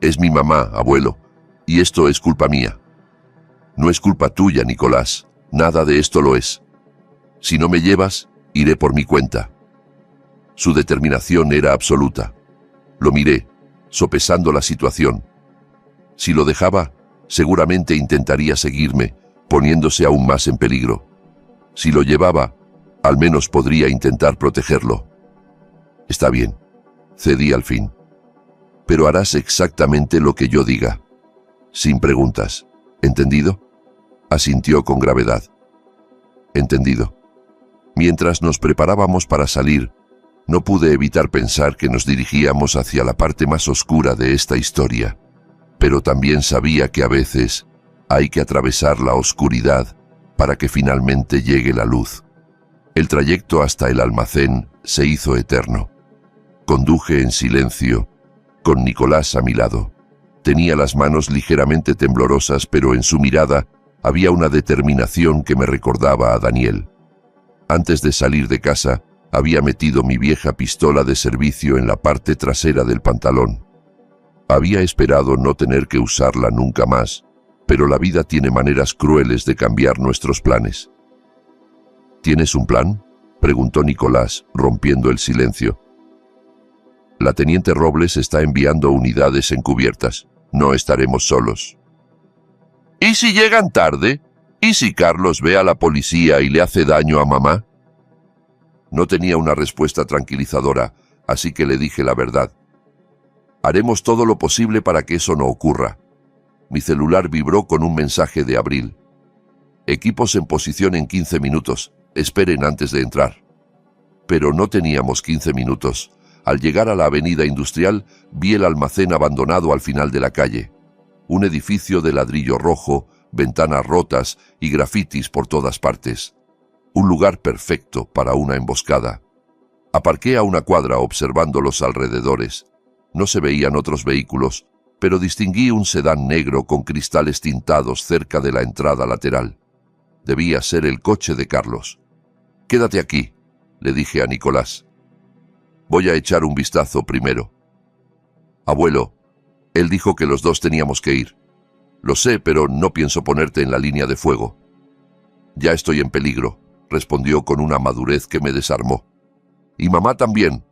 Es mi mamá, abuelo, y esto es culpa mía. No es culpa tuya, Nicolás. Nada de esto lo es. Si no me llevas, iré por mi cuenta. Su determinación era absoluta. Lo miré, sopesando la situación. Si lo dejaba, seguramente intentaría seguirme, poniéndose aún más en peligro. Si lo llevaba, al menos podría intentar protegerlo. Está bien, cedí al fin. Pero harás exactamente lo que yo diga. Sin preguntas. ¿Entendido? Asintió con gravedad. Entendido. Mientras nos preparábamos para salir, no pude evitar pensar que nos dirigíamos hacia la parte más oscura de esta historia. Pero también sabía que a veces hay que atravesar la oscuridad para que finalmente llegue la luz. El trayecto hasta el almacén se hizo eterno. Conduje en silencio, con Nicolás a mi lado. Tenía las manos ligeramente temblorosas, pero en su mirada había una determinación que me recordaba a Daniel. Antes de salir de casa, había metido mi vieja pistola de servicio en la parte trasera del pantalón. Había esperado no tener que usarla nunca más, pero la vida tiene maneras crueles de cambiar nuestros planes. ¿Tienes un plan?, preguntó Nicolás, rompiendo el silencio. La teniente Robles está enviando unidades encubiertas. No estaremos solos. ¿Y si llegan tarde? ¿Y si Carlos ve a la policía y le hace daño a mamá? No tenía una respuesta tranquilizadora, así que le dije la verdad. Haremos todo lo posible para que eso no ocurra. Mi celular vibró con un mensaje de Abril. Equipos en posición en 15 minutos. Esperen antes de entrar. Pero no teníamos 15 minutos. Al llegar a la avenida industrial, vi el almacén abandonado al final de la calle. Un edificio de ladrillo rojo, ventanas rotas y grafitis por todas partes. Un lugar perfecto para una emboscada. Aparqué a una cuadra observando los alrededores. No se veían otros vehículos, pero distinguí un sedán negro con cristales tintados cerca de la entrada lateral. Debía ser el coche de Carlos. «Quédate aquí», le dije a Nicolás. «Voy a echar un vistazo primero». «Abuelo», él dijo que los dos teníamos que ir. «Lo sé, pero no pienso ponerte en la línea de fuego». «Ya estoy en peligro», respondió con una madurez que me desarmó. «Y mamá también.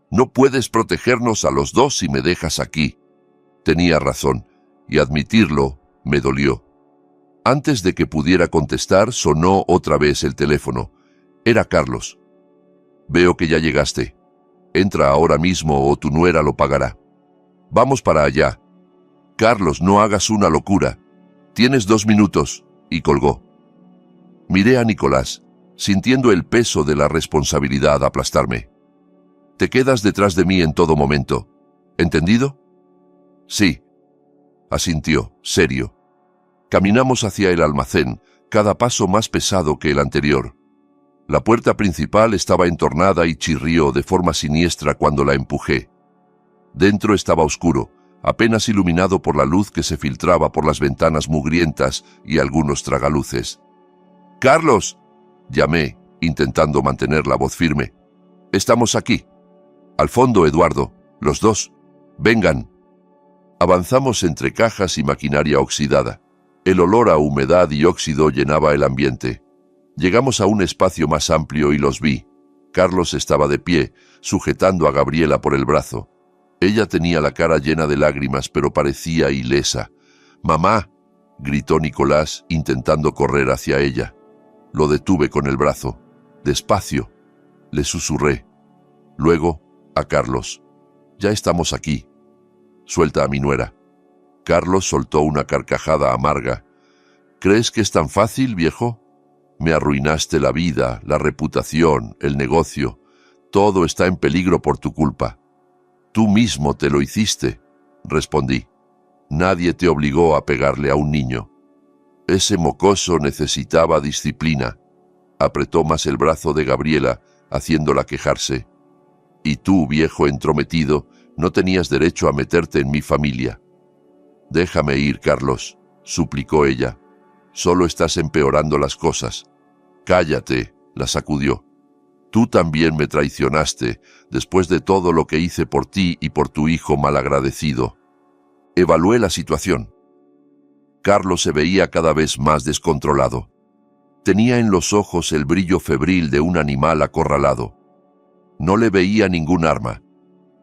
No puedes protegernos a los dos si me dejas aquí». Tenía razón, y admitirlo me dolió. Antes de que pudiera contestar, sonó otra vez el teléfono. Era Carlos. «Veo que ya llegaste. Entra ahora mismo o tu nuera lo pagará. Vamos para allá». «Carlos, no hagas una locura. Tienes 2 minutos», y colgó. Miré a Nicolás, sintiendo el peso de la responsabilidad aplastarme. «Te quedas detrás de mí en todo momento. ¿Entendido?» «Sí», asintió, serio. Caminamos hacia el almacén, cada paso más pesado que el anterior. La puerta principal estaba entornada y chirrió de forma siniestra cuando la empujé. Dentro estaba oscuro, apenas iluminado por la luz que se filtraba por las ventanas mugrientas y algunos tragaluces. «¡Carlos!», llamé, intentando mantener la voz firme. «Estamos aquí. Al fondo, Eduardo. Los dos. Vengan». Avanzamos entre cajas y maquinaria oxidada. El olor a humedad y óxido llenaba el ambiente. Llegamos a un espacio más amplio y los vi. Carlos estaba de pie, sujetando a Gabriela por el brazo. Ella tenía la cara llena de lágrimas, pero parecía ilesa. «¡Mamá!», gritó Nicolás, intentando correr hacia ella. Lo detuve con el brazo. «Despacio», le susurré. Luego, a Carlos. «Ya estamos aquí. Suelta a mi nuera». Carlos soltó una carcajada amarga. «¿Crees que es tan fácil, viejo? Me arruinaste la vida, la reputación, el negocio. Todo está en peligro por tu culpa». «Tú mismo te lo hiciste», respondí. «Nadie te obligó a pegarle a un niño». Ese mocoso necesitaba disciplina. Apretó más el brazo de Gabriela, haciéndola quejarse. «Y tú, viejo entrometido, no tenías derecho a meterte en mi familia». «Déjame ir, Carlos», suplicó ella. «Solo estás empeorando las cosas». «Cállate», la sacudió. «Tú también me traicionaste, después de todo lo que hice por ti y por tu hijo malagradecido». Evalué la situación. Carlos se veía cada vez más descontrolado. Tenía en los ojos el brillo febril de un animal acorralado. No le veía ningún arma,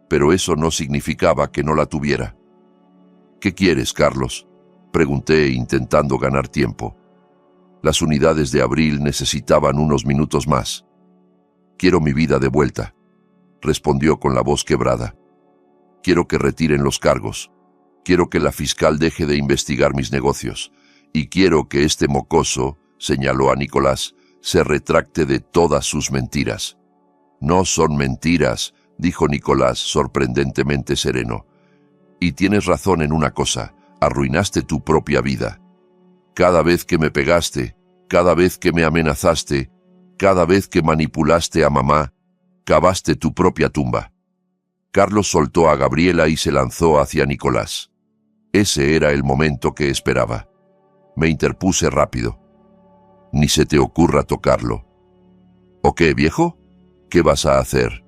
pero eso no significaba que no la tuviera. «¿Qué quieres, Carlos?», pregunté, intentando ganar tiempo. Las unidades de Abril necesitaban unos minutos más. «Quiero mi vida de vuelta», respondió con la voz quebrada. «Quiero que retiren los cargos. Quiero que la fiscal deje de investigar mis negocios. Y quiero que este mocoso», señaló a Nicolás, «se retracte de todas sus mentiras». «No son mentiras», dijo Nicolás, sorprendentemente sereno. «Y tienes razón en una cosa, arruinaste tu propia vida. Cada vez que me pegaste, Cada vez que me amenazaste, cada vez que manipulaste a mamá, cavaste tu propia tumba. Carlos soltó a Gabriela y se lanzó hacia Nicolás. Ese era el momento que esperaba. Me interpuse rápido. Ni se te ocurra tocarlo. ¿O qué, viejo? ¿Qué vas a hacer?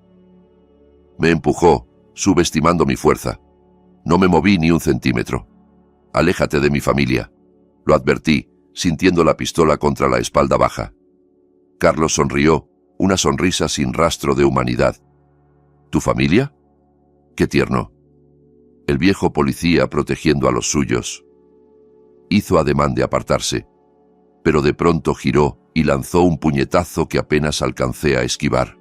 Me empujó, subestimando mi fuerza. No me moví ni un centímetro. Aléjate de mi familia. Lo advertí, sintiendo la pistola contra la espalda baja. Carlos sonrió, una sonrisa sin rastro de humanidad. ¿Tu familia? Qué tierno. El viejo policía protegiendo a los suyos. Hizo ademán de apartarse, pero de pronto giró y lanzó un puñetazo que apenas alcancé a esquivar.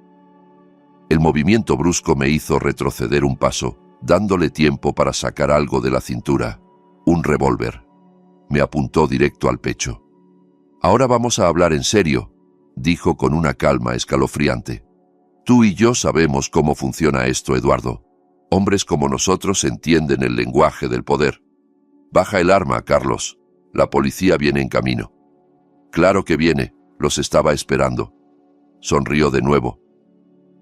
El movimiento brusco me hizo retroceder un paso, dándole tiempo para sacar algo de la cintura. Un revólver. Me apuntó directo al pecho. Ahora vamos a hablar en serio, dijo con una calma escalofriante. Tú y yo sabemos cómo funciona esto, Eduardo. Hombres como nosotros entienden el lenguaje del poder. Baja el arma, Carlos. La policía viene en camino. Claro que viene, los estaba esperando. Sonrió de nuevo.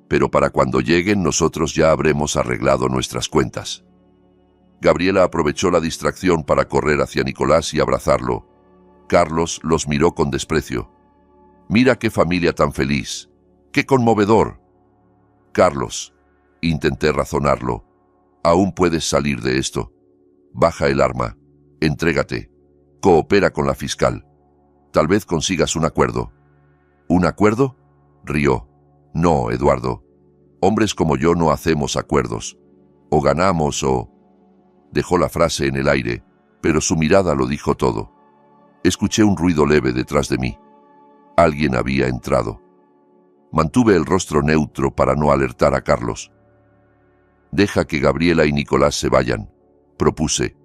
Pero para cuando lleguen nosotros ya habremos arreglado nuestras cuentas. Gabriela aprovechó la distracción para correr hacia Nicolás y abrazarlo. Carlos los miró con desprecio. Mira qué familia tan feliz. ¡Qué conmovedor! Carlos, intenté razonarlo. Aún puedes salir de esto. Baja el arma. Entrégate. Coopera con la fiscal. Tal vez consigas un acuerdo. ¿Un acuerdo? Rió. No, Eduardo. Hombres como yo no hacemos acuerdos. O ganamos o... Dejó la frase en el aire, pero su mirada lo dijo todo. Escuché un ruido leve detrás de mí. Alguien había entrado. Mantuve el rostro neutro para no alertar a Carlos. Deja que Gabriela y Nicolás se vayan, propuse.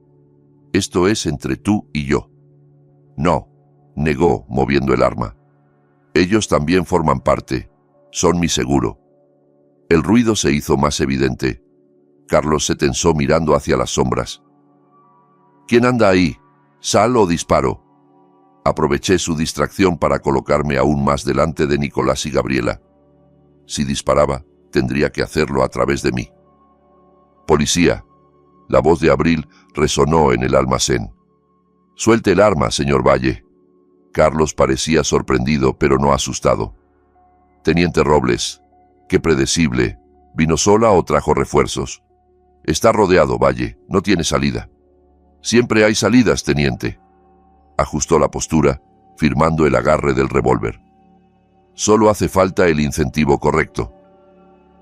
Esto es entre tú y yo. No, negó, moviendo el arma. Ellos también forman parte. Son mi seguro. El ruido se hizo más evidente. Carlos se tensó mirando hacia las sombras. ¿Quién anda ahí? ¿Sal o disparo? Aproveché su distracción para colocarme aún más delante de Nicolás y Gabriela. Si disparaba, tendría que hacerlo a través de mí. Policía. La voz de Abril resonó en el almacén. Suelte el arma, señor Valle. Carlos parecía sorprendido, pero no asustado. Teniente Robles. Qué predecible. ¿Vino sola o trajo refuerzos? Está rodeado, Valle. No tiene salida. Siempre hay salidas, teniente. Ajustó la postura, firmando el agarre del revólver. Solo hace falta el incentivo correcto.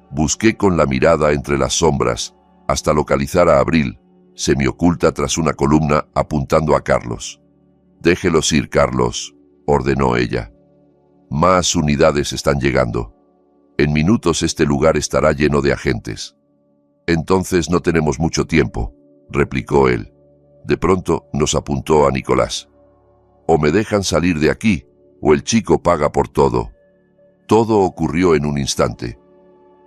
Busqué con la mirada entre las sombras, hasta localizar a Abril, semioculta tras una columna apuntando a Carlos. Déjelos ir, Carlos, ordenó ella. Más unidades están llegando. En minutos este lugar estará lleno de agentes. Entonces no tenemos mucho tiempo, replicó él. De pronto nos apuntó a Nicolás. O me dejan salir de aquí, o el chico paga por todo. Todo ocurrió en un instante.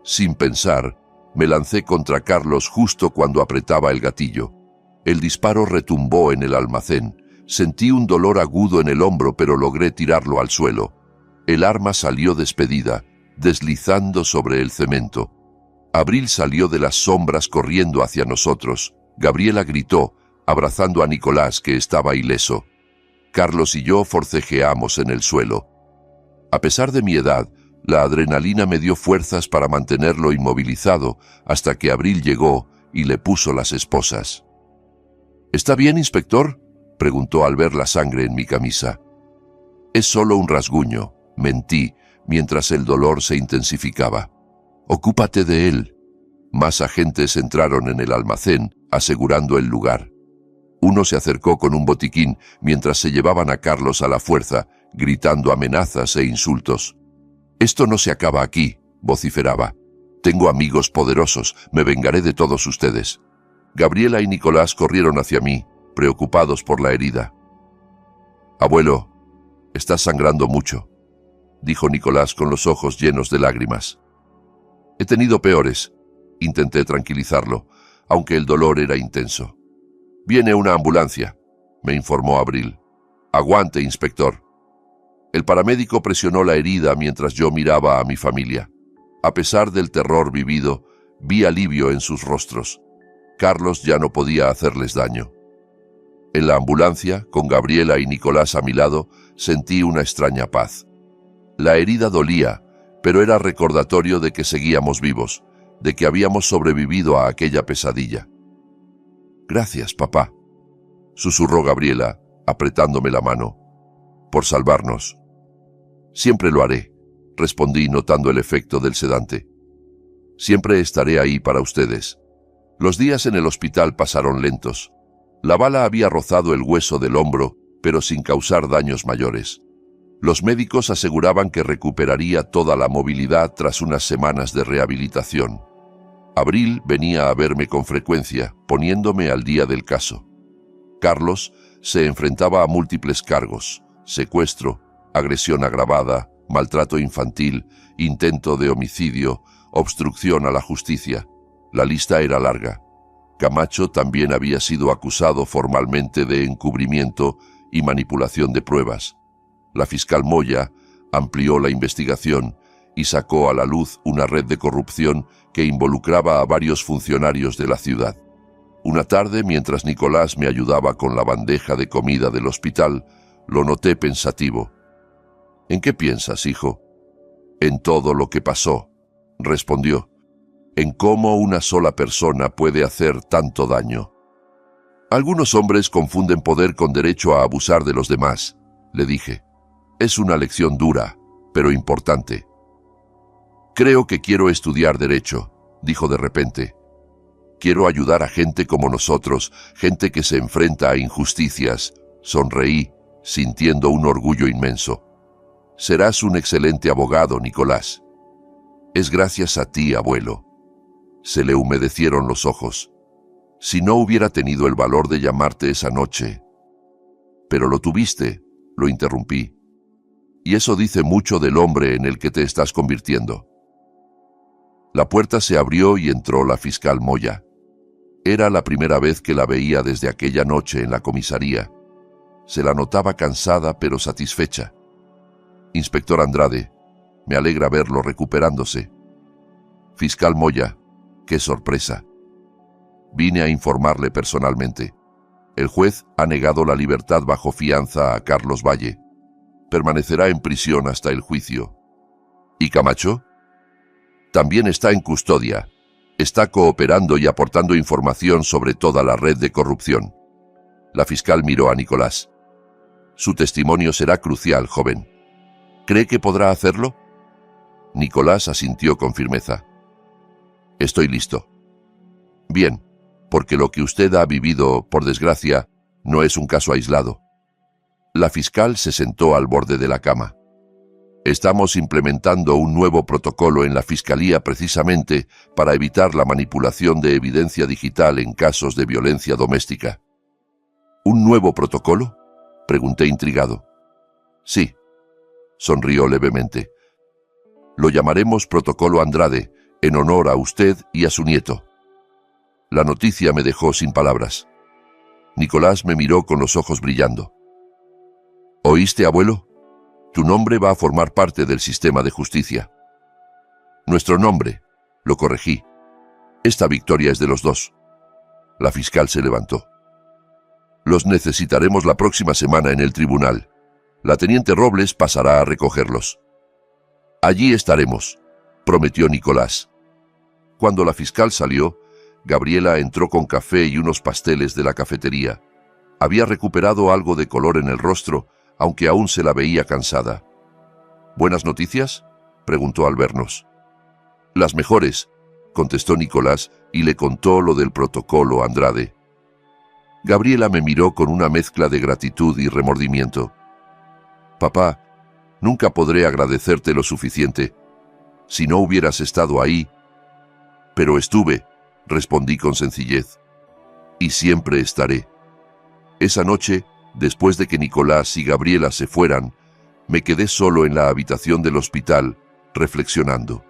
Sin pensar, me lancé contra Carlos justo cuando apretaba el gatillo. El disparo retumbó en el almacén. Sentí un dolor agudo en el hombro, pero logré tirarlo al suelo. El arma salió despedida, deslizando sobre el cemento. Abril salió de las sombras corriendo hacia nosotros. Gabriela gritó, abrazando a Nicolás, que estaba ileso. Carlos y yo forcejeamos en el suelo. A pesar de mi edad, la adrenalina me dio fuerzas para mantenerlo inmovilizado hasta que Abril llegó y le puso las esposas. ¿Está bien, inspector?, preguntó al ver la sangre en mi camisa. Es solo un rasguño, mentí, mientras el dolor se intensificaba. Ocúpate de él. Más agentes entraron en el almacén, asegurando el lugar. Uno se acercó con un botiquín mientras se llevaban a Carlos a la fuerza, gritando amenazas e insultos. Esto no se acaba aquí, vociferaba. Tengo amigos poderosos, me vengaré de todos ustedes. Gabriela y Nicolás corrieron hacia mí, preocupados por la herida. Abuelo, estás sangrando mucho, dijo Nicolás con los ojos llenos de lágrimas. He tenido peores, intenté tranquilizarlo, aunque el dolor era intenso. Viene una ambulancia, me informó Abril. Aguante, inspector. El paramédico presionó la herida mientras yo miraba a mi familia. A pesar del terror vivido, vi alivio en sus rostros. Carlos ya no podía hacerles daño. En la ambulancia, con Gabriela y Nicolás a mi lado, sentí una extraña paz. La herida dolía, pero era recordatorio de que seguíamos vivos, de que habíamos sobrevivido a aquella pesadilla. «Gracias, papá», susurró Gabriela, apretándome la mano, «por salvarnos». «Siempre lo haré», respondí notando el efecto del sedante. «Siempre estaré ahí para ustedes». Los días en el hospital pasaron lentos. La bala había rozado el hueso del hombro, pero sin causar daños mayores. Los médicos aseguraban que recuperaría toda la movilidad tras unas semanas de rehabilitación. Abril venía a verme con frecuencia, poniéndome al día del caso. Carlos se enfrentaba a múltiples cargos: secuestro, agresión agravada, maltrato infantil, intento de homicidio, obstrucción a la justicia. La lista era larga. Camacho también había sido acusado formalmente de encubrimiento y manipulación de pruebas. La fiscal Moya amplió la investigación y sacó a la luz una red de corrupción que involucraba a varios funcionarios de la ciudad. Una tarde, mientras Nicolás me ayudaba con la bandeja de comida del hospital, lo noté pensativo. «¿En qué piensas, hijo?» «En todo lo que pasó», respondió. «En cómo una sola persona puede hacer tanto daño». «Algunos hombres confunden poder con derecho a abusar de los demás», le dije. «Es una lección dura, pero importante». «Creo que quiero estudiar derecho», dijo de repente. «Quiero ayudar a gente como nosotros, gente que se enfrenta a injusticias». Sonreí, sintiendo un orgullo inmenso. «Serás un excelente abogado, Nicolás». «Es gracias a ti, abuelo». Se le humedecieron los ojos. «Si no hubiera tenido el valor de llamarte esa noche». «Pero lo tuviste», lo interrumpí. «Y eso dice mucho del hombre en el que te estás convirtiendo». La puerta se abrió y entró la fiscal Moya. Era la primera vez que la veía desde aquella noche en la comisaría. Se la notaba cansada pero satisfecha. «Inspector Andrade, me alegra verlo recuperándose». «Fiscal Moya, qué sorpresa. Vine a informarle personalmente. El juez ha negado la libertad bajo fianza a Carlos Valle. Permanecerá en prisión hasta el juicio». «¿Y Camacho?» «También está en custodia. Está cooperando y aportando información sobre toda la red de corrupción». La fiscal miró a Nicolás. «Su testimonio será crucial, joven. ¿Cree que podrá hacerlo?» Nicolás asintió con firmeza. «Estoy listo». «Bien, porque lo que usted ha vivido, por desgracia, no es un caso aislado». La fiscal se sentó al borde de la cama. «Estamos implementando un nuevo protocolo en la Fiscalía precisamente para evitar la manipulación de evidencia digital en casos de violencia doméstica». «¿Un nuevo protocolo?», pregunté intrigado. «Sí», sonrió levemente. «Lo llamaremos Protocolo Andrade, en honor a usted y a su nieto». La noticia me dejó sin palabras. Nicolás me miró con los ojos brillando. «¿Oíste, abuelo? Tu nombre va a formar parte del sistema de justicia». «Nuestro nombre», lo corregí. «Esta victoria es de los dos». La fiscal se levantó. «Los necesitaremos la próxima semana en el tribunal. La teniente Robles pasará a recogerlos». «Allí estaremos», prometió Nicolás. Cuando la fiscal salió, Gabriela entró con café y unos pasteles de la cafetería. Había recuperado algo de color en el rostro, aunque aún se la veía cansada. «¿Buenas noticias?», preguntó al vernos. «Las mejores», contestó Nicolás y le contó lo del protocolo Andrade. Gabriela me miró con una mezcla de gratitud y remordimiento. «Papá, nunca podré agradecerte lo suficiente. Si no hubieras estado ahí». «Pero estuve», respondí con sencillez. «Y siempre estaré». Esa noche, después de que Nicolás y Gabriela se fueran, me quedé solo en la habitación del hospital, reflexionando.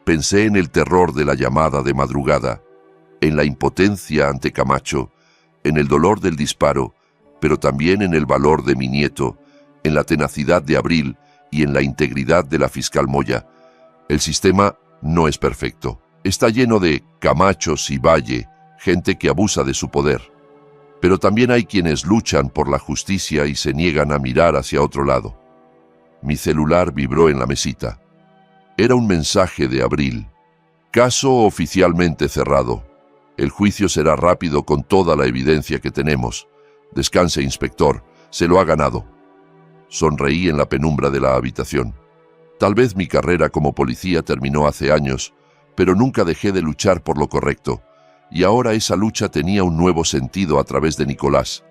Pensé en el terror de la llamada de madrugada, en la impotencia ante Camacho, en el dolor del disparo, pero también en el valor de mi nieto, en la tenacidad de Abril y en la integridad de la fiscal Moya. El sistema no es perfecto. Está lleno de Camachos y Valle, gente que abusa de su poder. Pero también hay quienes luchan por la justicia y se niegan a mirar hacia otro lado. Mi celular vibró en la mesita. Era un mensaje de Abril. Caso oficialmente cerrado. El juicio será rápido con toda la evidencia que tenemos. Descanse, inspector. Se lo ha ganado. Sonreí en la penumbra de la habitación. Tal vez mi carrera como policía terminó hace años, pero nunca dejé de luchar por lo correcto, y ahora esa lucha tenía un nuevo sentido a través de Nicolás.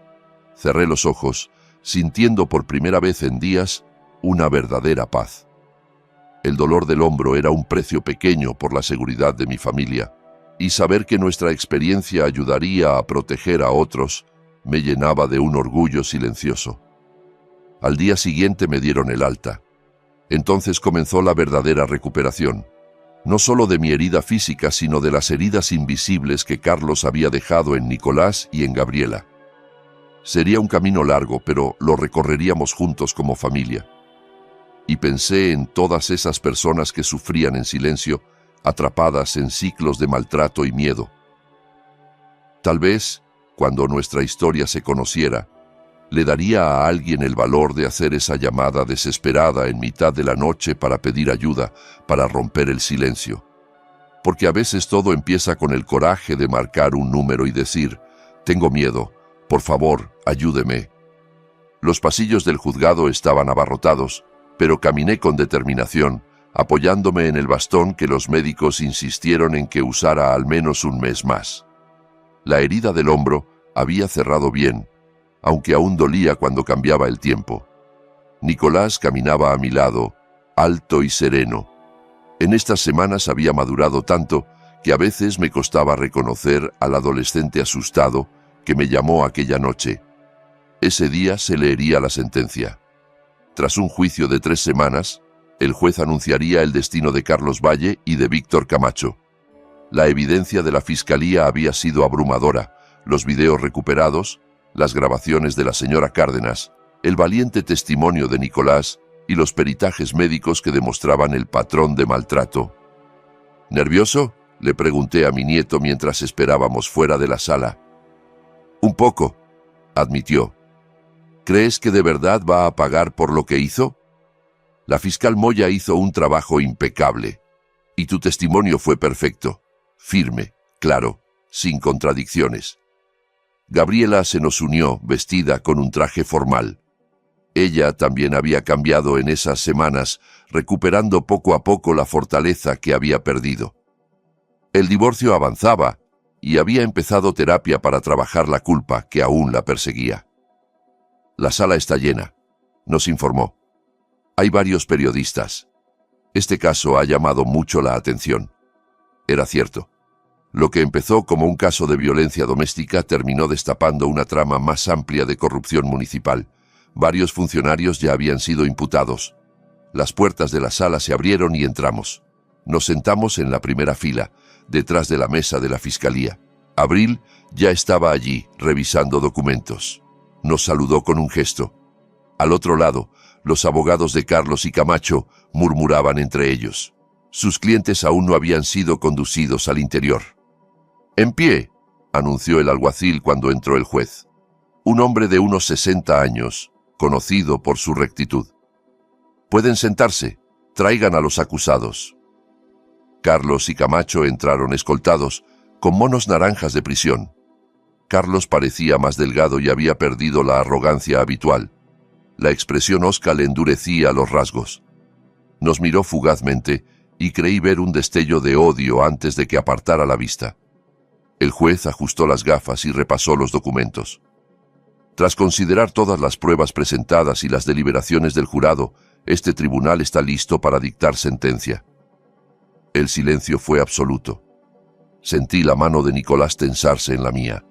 Cerré los ojos, sintiendo por primera vez en días una verdadera paz. El dolor del hombro era un precio pequeño por la seguridad de mi familia, y saber que nuestra experiencia ayudaría a proteger a otros me llenaba de un orgullo silencioso. Al día siguiente me dieron el alta. Entonces comenzó la verdadera recuperación, no solo de mi herida física, sino de las heridas invisibles que Carlos había dejado en Nicolás y en Gabriela. Sería un camino largo, pero lo recorreríamos juntos como familia. Y pensé en todas esas personas que sufrían en silencio, atrapadas en ciclos de maltrato y miedo. Tal vez, cuando nuestra historia se conociera, le daría a alguien el valor de hacer esa llamada desesperada en mitad de la noche para pedir ayuda, para romper el silencio. Porque a veces todo empieza con el coraje de marcar un número y decir, «Tengo miedo, por favor, ayúdeme». Los pasillos del juzgado estaban abarrotados, pero caminé con determinación, apoyándome en el bastón que los médicos insistieron en que usara al menos un mes más. La herida del hombro había cerrado bien, aunque aún dolía cuando cambiaba el tiempo. Nicolás caminaba a mi lado, alto y sereno. En estas semanas había madurado tanto que a veces me costaba reconocer al adolescente asustado que me llamó aquella noche. Ese día se leería la sentencia. Tras un juicio de 3 semanas, el juez anunciaría el destino de Carlos Valle y de Víctor Camacho. La evidencia de la fiscalía había sido abrumadora, los videos recuperados, las grabaciones de la señora Cárdenas, el valiente testimonio de Nicolás y los peritajes médicos que demostraban el patrón de maltrato. ¿Nervioso?, le pregunté a mi nieto mientras esperábamos fuera de la sala. «Un poco», admitió. «¿Crees que de verdad va a pagar por lo que hizo? La fiscal Moya hizo un trabajo impecable, y tu testimonio fue perfecto, firme, claro, sin contradicciones». Gabriela se nos unió, vestida con un traje formal. Ella también había cambiado en esas semanas, recuperando poco a poco la fortaleza que había perdido. El divorcio avanzaba, y había empezado terapia para trabajar la culpa que aún la perseguía. «La sala está llena», nos informó. «Hay varios periodistas. Este caso ha llamado mucho la atención». Era cierto. Lo que empezó como un caso de violencia doméstica terminó destapando una trama más amplia de corrupción municipal. Varios funcionarios ya habían sido imputados. Las puertas de la sala se abrieron y entramos. Nos sentamos en la primera fila, detrás de la mesa de la fiscalía. Abril ya estaba allí, revisando documentos. Nos saludó con un gesto. Al otro lado, los abogados de Carlos y Camacho murmuraban entre ellos. Sus clientes aún no habían sido conducidos al interior. «En pie», anunció el alguacil cuando entró el juez. Un hombre de unos 60 años, conocido por su rectitud. «Pueden sentarse. Traigan a los acusados». Carlos y Camacho entraron escoltados, con monos naranjas de prisión. Carlos parecía más delgado y había perdido la arrogancia habitual. La expresión hosca le endurecía los rasgos. Nos miró fugazmente y creí ver un destello de odio antes de que apartara la vista. El juez ajustó las gafas y repasó los documentos. Tras considerar todas las pruebas presentadas y las deliberaciones del jurado, este tribunal está listo para dictar sentencia. El silencio fue absoluto. Sentí la mano de Nicolás tensarse en la mía.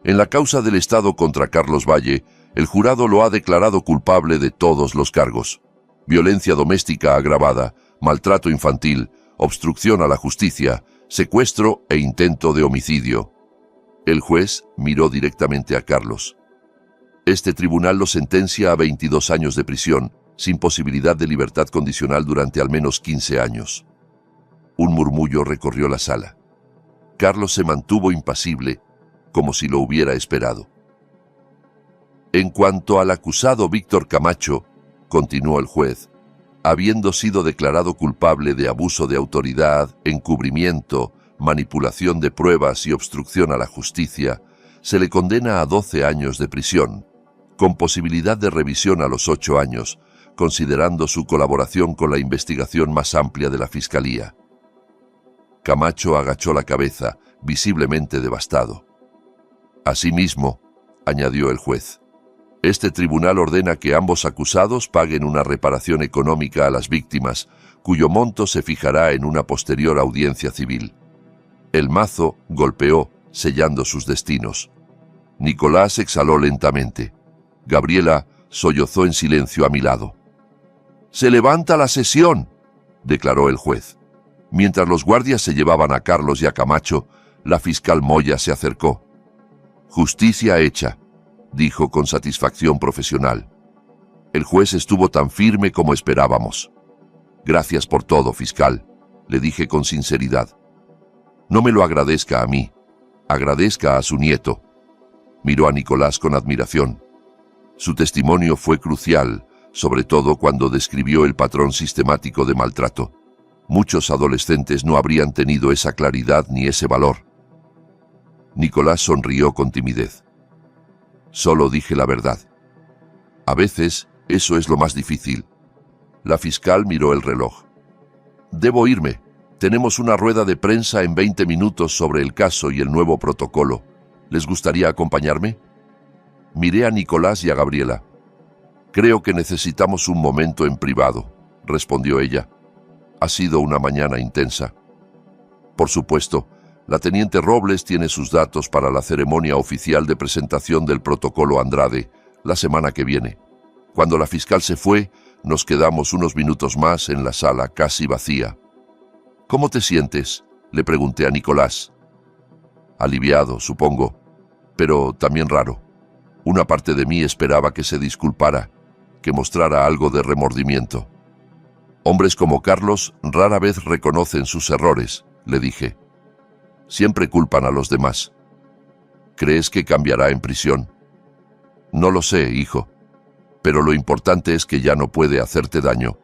En la causa del Estado contra Carlos Valle, el jurado lo ha declarado culpable de todos los cargos: violencia doméstica agravada, maltrato infantil, obstrucción a la justicia, secuestro e intento de homicidio. El juez miró directamente a Carlos. Este tribunal lo sentencia a 22 años de prisión, sin posibilidad de libertad condicional durante al menos 15 años. Un murmullo recorrió la sala. Carlos se mantuvo impasible, como si lo hubiera esperado. En cuanto al acusado Víctor Camacho, continuó el juez, habiendo sido declarado culpable de abuso de autoridad, encubrimiento, manipulación de pruebas y obstrucción a la justicia, se le condena a 12 años de prisión, con posibilidad de revisión a los 8 años, considerando su colaboración con la investigación más amplia de la Fiscalía. Camacho agachó la cabeza, visiblemente devastado. Asimismo, añadió el juez, este tribunal ordena que ambos acusados paguen una reparación económica a las víctimas, cuyo monto se fijará en una posterior audiencia civil. El mazo golpeó, sellando sus destinos. Nicolás exhaló lentamente. Gabriela sollozó en silencio a mi lado. «¡Se levanta la sesión!», declaró el juez. Mientras los guardias se llevaban a Carlos y a Camacho, la fiscal Moya se acercó. «Justicia hecha», dijo con satisfacción profesional. El juez estuvo tan firme como esperábamos. «Gracias por todo, fiscal», le dije con sinceridad. «No me lo agradezca a mí, agradezca a su nieto». Miró a Nicolás con admiración. Su testimonio fue crucial, sobre todo cuando describió el patrón sistemático de maltrato. Muchos adolescentes no habrían tenido esa claridad ni ese valor. Nicolás sonrió con timidez. Solo dije la verdad. A veces, eso es lo más difícil. La fiscal miró el reloj. Debo irme. Tenemos una rueda de prensa en 20 minutos sobre el caso y el nuevo protocolo. ¿Les gustaría acompañarme? Miré a Nicolás y a Gabriela. Creo que necesitamos un momento en privado, respondió ella. Ha sido una mañana intensa. Por supuesto, la teniente Robles tiene sus datos para la ceremonia oficial de presentación del protocolo Andrade, la semana que viene. Cuando la fiscal se fue, nos quedamos unos minutos más en la sala casi vacía. ¿Cómo te sientes?, le pregunté a Nicolás. Aliviado, supongo, pero también raro. Una parte de mí esperaba que se disculpara, que mostrara algo de remordimiento. Hombres como Carlos rara vez reconocen sus errores, le dije. Siempre culpan a los demás. ¿Crees que cambiará en prisión? No lo sé, hijo. Pero lo importante es que ya no puede hacerte daño.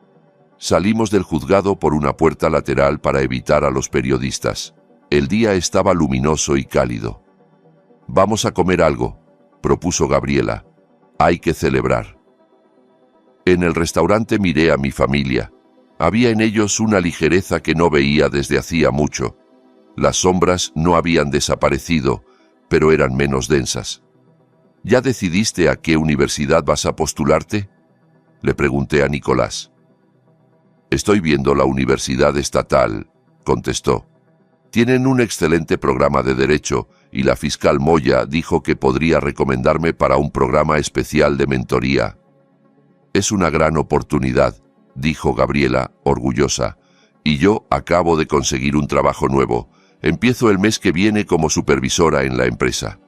Salimos del juzgado por una puerta lateral para evitar a los periodistas. El día estaba luminoso y cálido. Vamos a comer algo, propuso Gabriela. Hay que celebrar. En el restaurante miré a mi familia. Había en ellos una ligereza que no veía desde hacía mucho. Las sombras no habían desaparecido, pero eran menos densas. ¿Ya decidiste a qué universidad vas a postularte?, le pregunté a Nicolás. Estoy viendo la Universidad Estatal, contestó. Tienen un excelente programa de Derecho y la fiscal Moya dijo que podría recomendarme para un programa especial de mentoría. Es una gran oportunidad, dijo Gabriela, orgullosa, y yo acabo de conseguir un trabajo nuevo. Empiezo el mes que viene como supervisora en la empresa.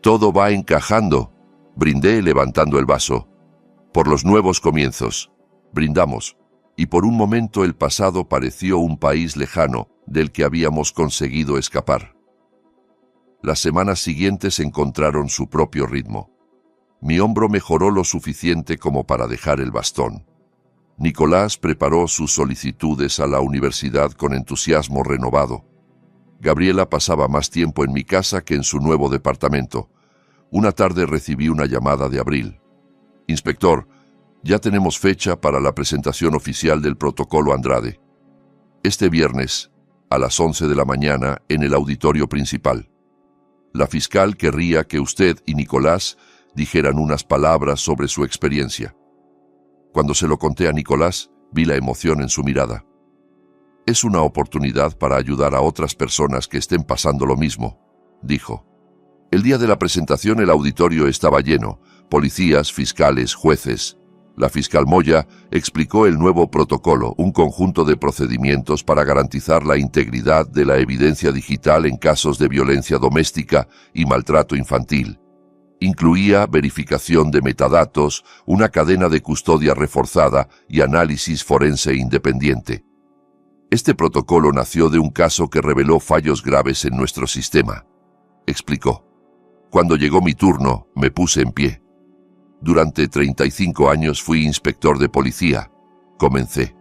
Todo va encajando, brindé levantando el vaso. Por los nuevos comienzos. Brindamos, y por un momento el pasado pareció un país lejano del que habíamos conseguido escapar. Las semanas siguientes encontraron su propio ritmo. Mi hombro mejoró lo suficiente como para dejar el bastón. Nicolás preparó sus solicitudes a la universidad con entusiasmo renovado. Gabriela pasaba más tiempo en mi casa que en su nuevo departamento. Una tarde recibí una llamada de Abril. «Inspector, ya tenemos fecha para la presentación oficial del protocolo Andrade. Este viernes, a las 11 de la mañana, en el auditorio principal. La fiscal querría que usted y Nicolás dijeran unas palabras sobre su experiencia». Cuando se lo conté a Nicolás, vi la emoción en su mirada. «Es una oportunidad para ayudar a otras personas que estén pasando lo mismo», dijo. El día de la presentación el auditorio estaba lleno, policías, fiscales, jueces. La fiscal Moya explicó el nuevo protocolo, un conjunto de procedimientos para garantizar la integridad de la evidencia digital en casos de violencia doméstica y maltrato infantil. Incluía verificación de metadatos, una cadena de custodia reforzada y análisis forense independiente. Este protocolo nació de un caso que reveló fallos graves en nuestro sistema, explicó. Cuando llegó mi turno, me puse en pie. Durante 35 años fui inspector de policía. Comencé.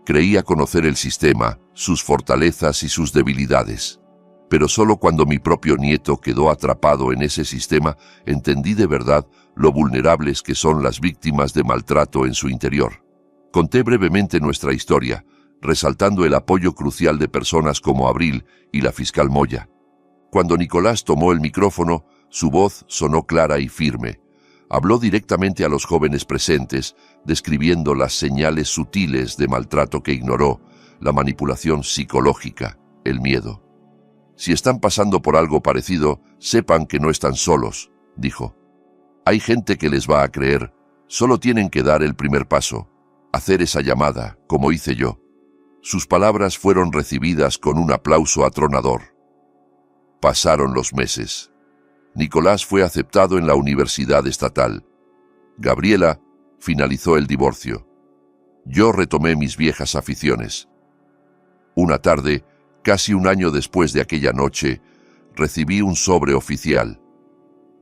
Creía conocer el sistema, sus fortalezas y sus debilidades. Pero solo cuando mi propio nieto quedó atrapado en ese sistema, entendí de verdad lo vulnerables que son las víctimas de maltrato en su interior. Conté brevemente nuestra historia, resaltando el apoyo crucial de personas como Abril y la fiscal Moya. Cuando Nicolás tomó el micrófono, su voz sonó clara y firme. Habló directamente a los jóvenes presentes, describiendo las señales sutiles de maltrato que ignoró, la manipulación psicológica, el miedo. Si están pasando por algo parecido, sepan que no están solos, dijo. Hay gente que les va a creer, solo tienen que dar el primer paso, hacer esa llamada, como hice yo. Sus palabras fueron recibidas con un aplauso atronador. Pasaron los meses. Nicolás fue aceptado en la universidad estatal. Gabriela finalizó el divorcio. Yo retomé mis viejas aficiones. Una tarde, casi un año después de aquella noche, recibí un sobre oficial.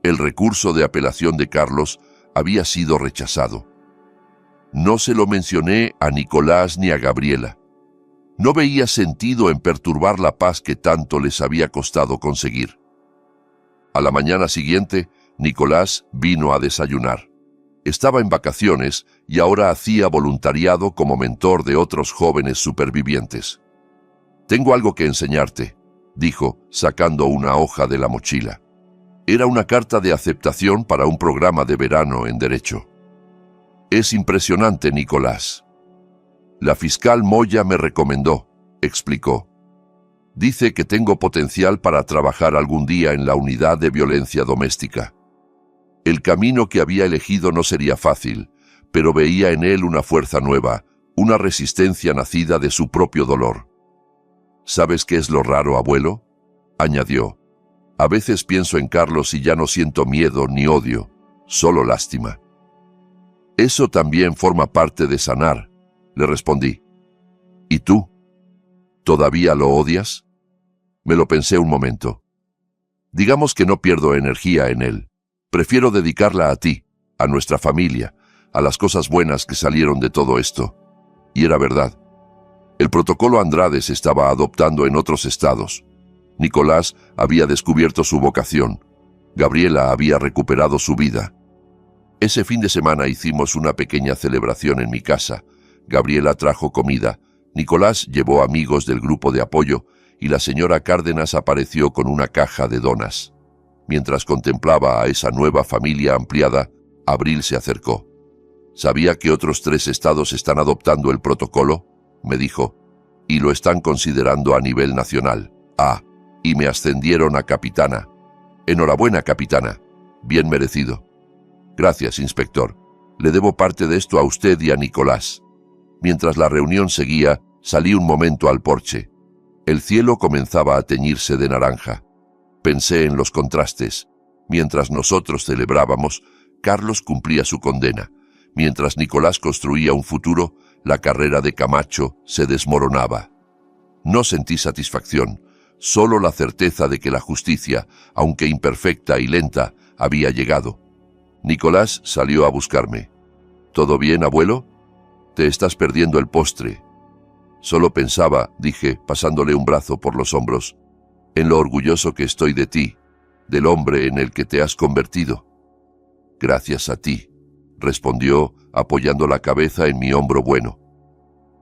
El recurso de apelación de Carlos había sido rechazado. No se lo mencioné a Nicolás ni a Gabriela. No veía sentido en perturbar la paz que tanto les había costado conseguir. A la mañana siguiente, Nicolás vino a desayunar. Estaba en vacaciones y ahora hacía voluntariado como mentor de otros jóvenes supervivientes. «Tengo algo que enseñarte», dijo, sacando una hoja de la mochila. Era una carta de aceptación para un programa de verano en Derecho. «Es impresionante, Nicolás. La fiscal Moya me recomendó», explicó. «Dice que tengo potencial para trabajar algún día en la unidad de violencia doméstica. El camino que había elegido no sería fácil, pero veía en él una fuerza nueva, una resistencia nacida de su propio dolor. ¿Sabes qué es lo raro, abuelo?», añadió. «A veces pienso en Carlos y ya no siento miedo ni odio, solo lástima». «Eso también forma parte de sanar», le respondí. «¿Y tú? ¿Todavía lo odias?». Me lo pensé un momento. «Digamos que no pierdo energía en él. Prefiero dedicarla a ti, a nuestra familia, a las cosas buenas que salieron de todo esto». Y era verdad. El protocolo Andrade se estaba adoptando en otros estados. Nicolás había descubierto su vocación. Gabriela había recuperado su vida. Ese fin de semana hicimos una pequeña celebración en mi casa. Gabriela trajo comida, Nicolás llevó amigos del grupo de apoyo y la señora Cárdenas apareció con una caja de donas. Mientras contemplaba a esa nueva familia ampliada, Abril se acercó. «¿Sabía que otros 3 estados están adoptando el protocolo?», me dijo, «y lo están considerando a nivel nacional. Ah, y me ascendieron a capitana. Enhorabuena, capitana. Bien merecido». «Gracias, inspector. Le debo parte de esto a usted y a Nicolás». Mientras la reunión seguía, salí un momento al porche. El cielo comenzaba a teñirse de naranja. Pensé en los contrastes. Mientras nosotros celebrábamos, Carlos cumplía su condena. Mientras Nicolás construía un futuro, la carrera de Camacho se desmoronaba. No sentí satisfacción, solo la certeza de que la justicia, aunque imperfecta y lenta, había llegado. Nicolás salió a buscarme. «¿Todo bien, abuelo? Te estás perdiendo el postre». «Solo pensaba», dije, pasándole un brazo por los hombros, «en lo orgulloso que estoy de ti, del hombre en el que te has convertido». «Gracias a ti», respondió, apoyando la cabeza en mi hombro bueno.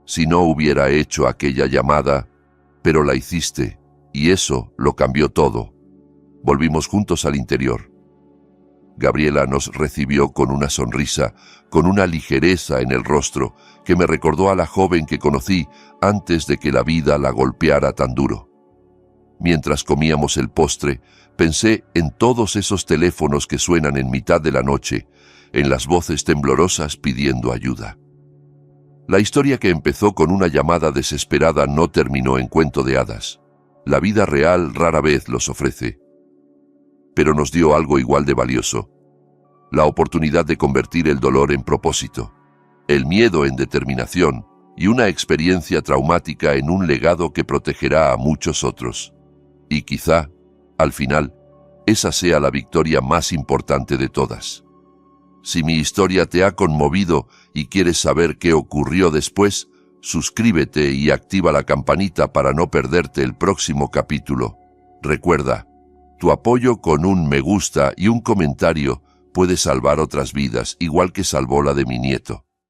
«Si no hubiera hecho aquella llamada, pero la hiciste, y eso lo cambió todo». Volvimos juntos al interior. Gabriela nos recibió con una sonrisa, con una ligereza en el rostro que me recordó a la joven que conocí antes de que la vida la golpeara tan duro. Mientras comíamos el postre, pensé en todos esos teléfonos que suenan en mitad de la noche, en las voces temblorosas pidiendo ayuda. La historia que empezó con una llamada desesperada no terminó en cuento de hadas. La vida real rara vez los ofrece. pero nos dio algo igual de valioso: la oportunidad de convertir el dolor en propósito, el miedo en determinación y una experiencia traumática en un legado que protegerá a muchos otros. Y quizá, al final, esa sea la victoria más importante de todas. Si mi historia te ha conmovido y quieres saber qué ocurrió después, suscríbete y activa la campanita para no perderte el próximo capítulo. Recuerda, tu apoyo con un me gusta y un comentario puede salvar otras vidas, igual que salvó la de mi nieto.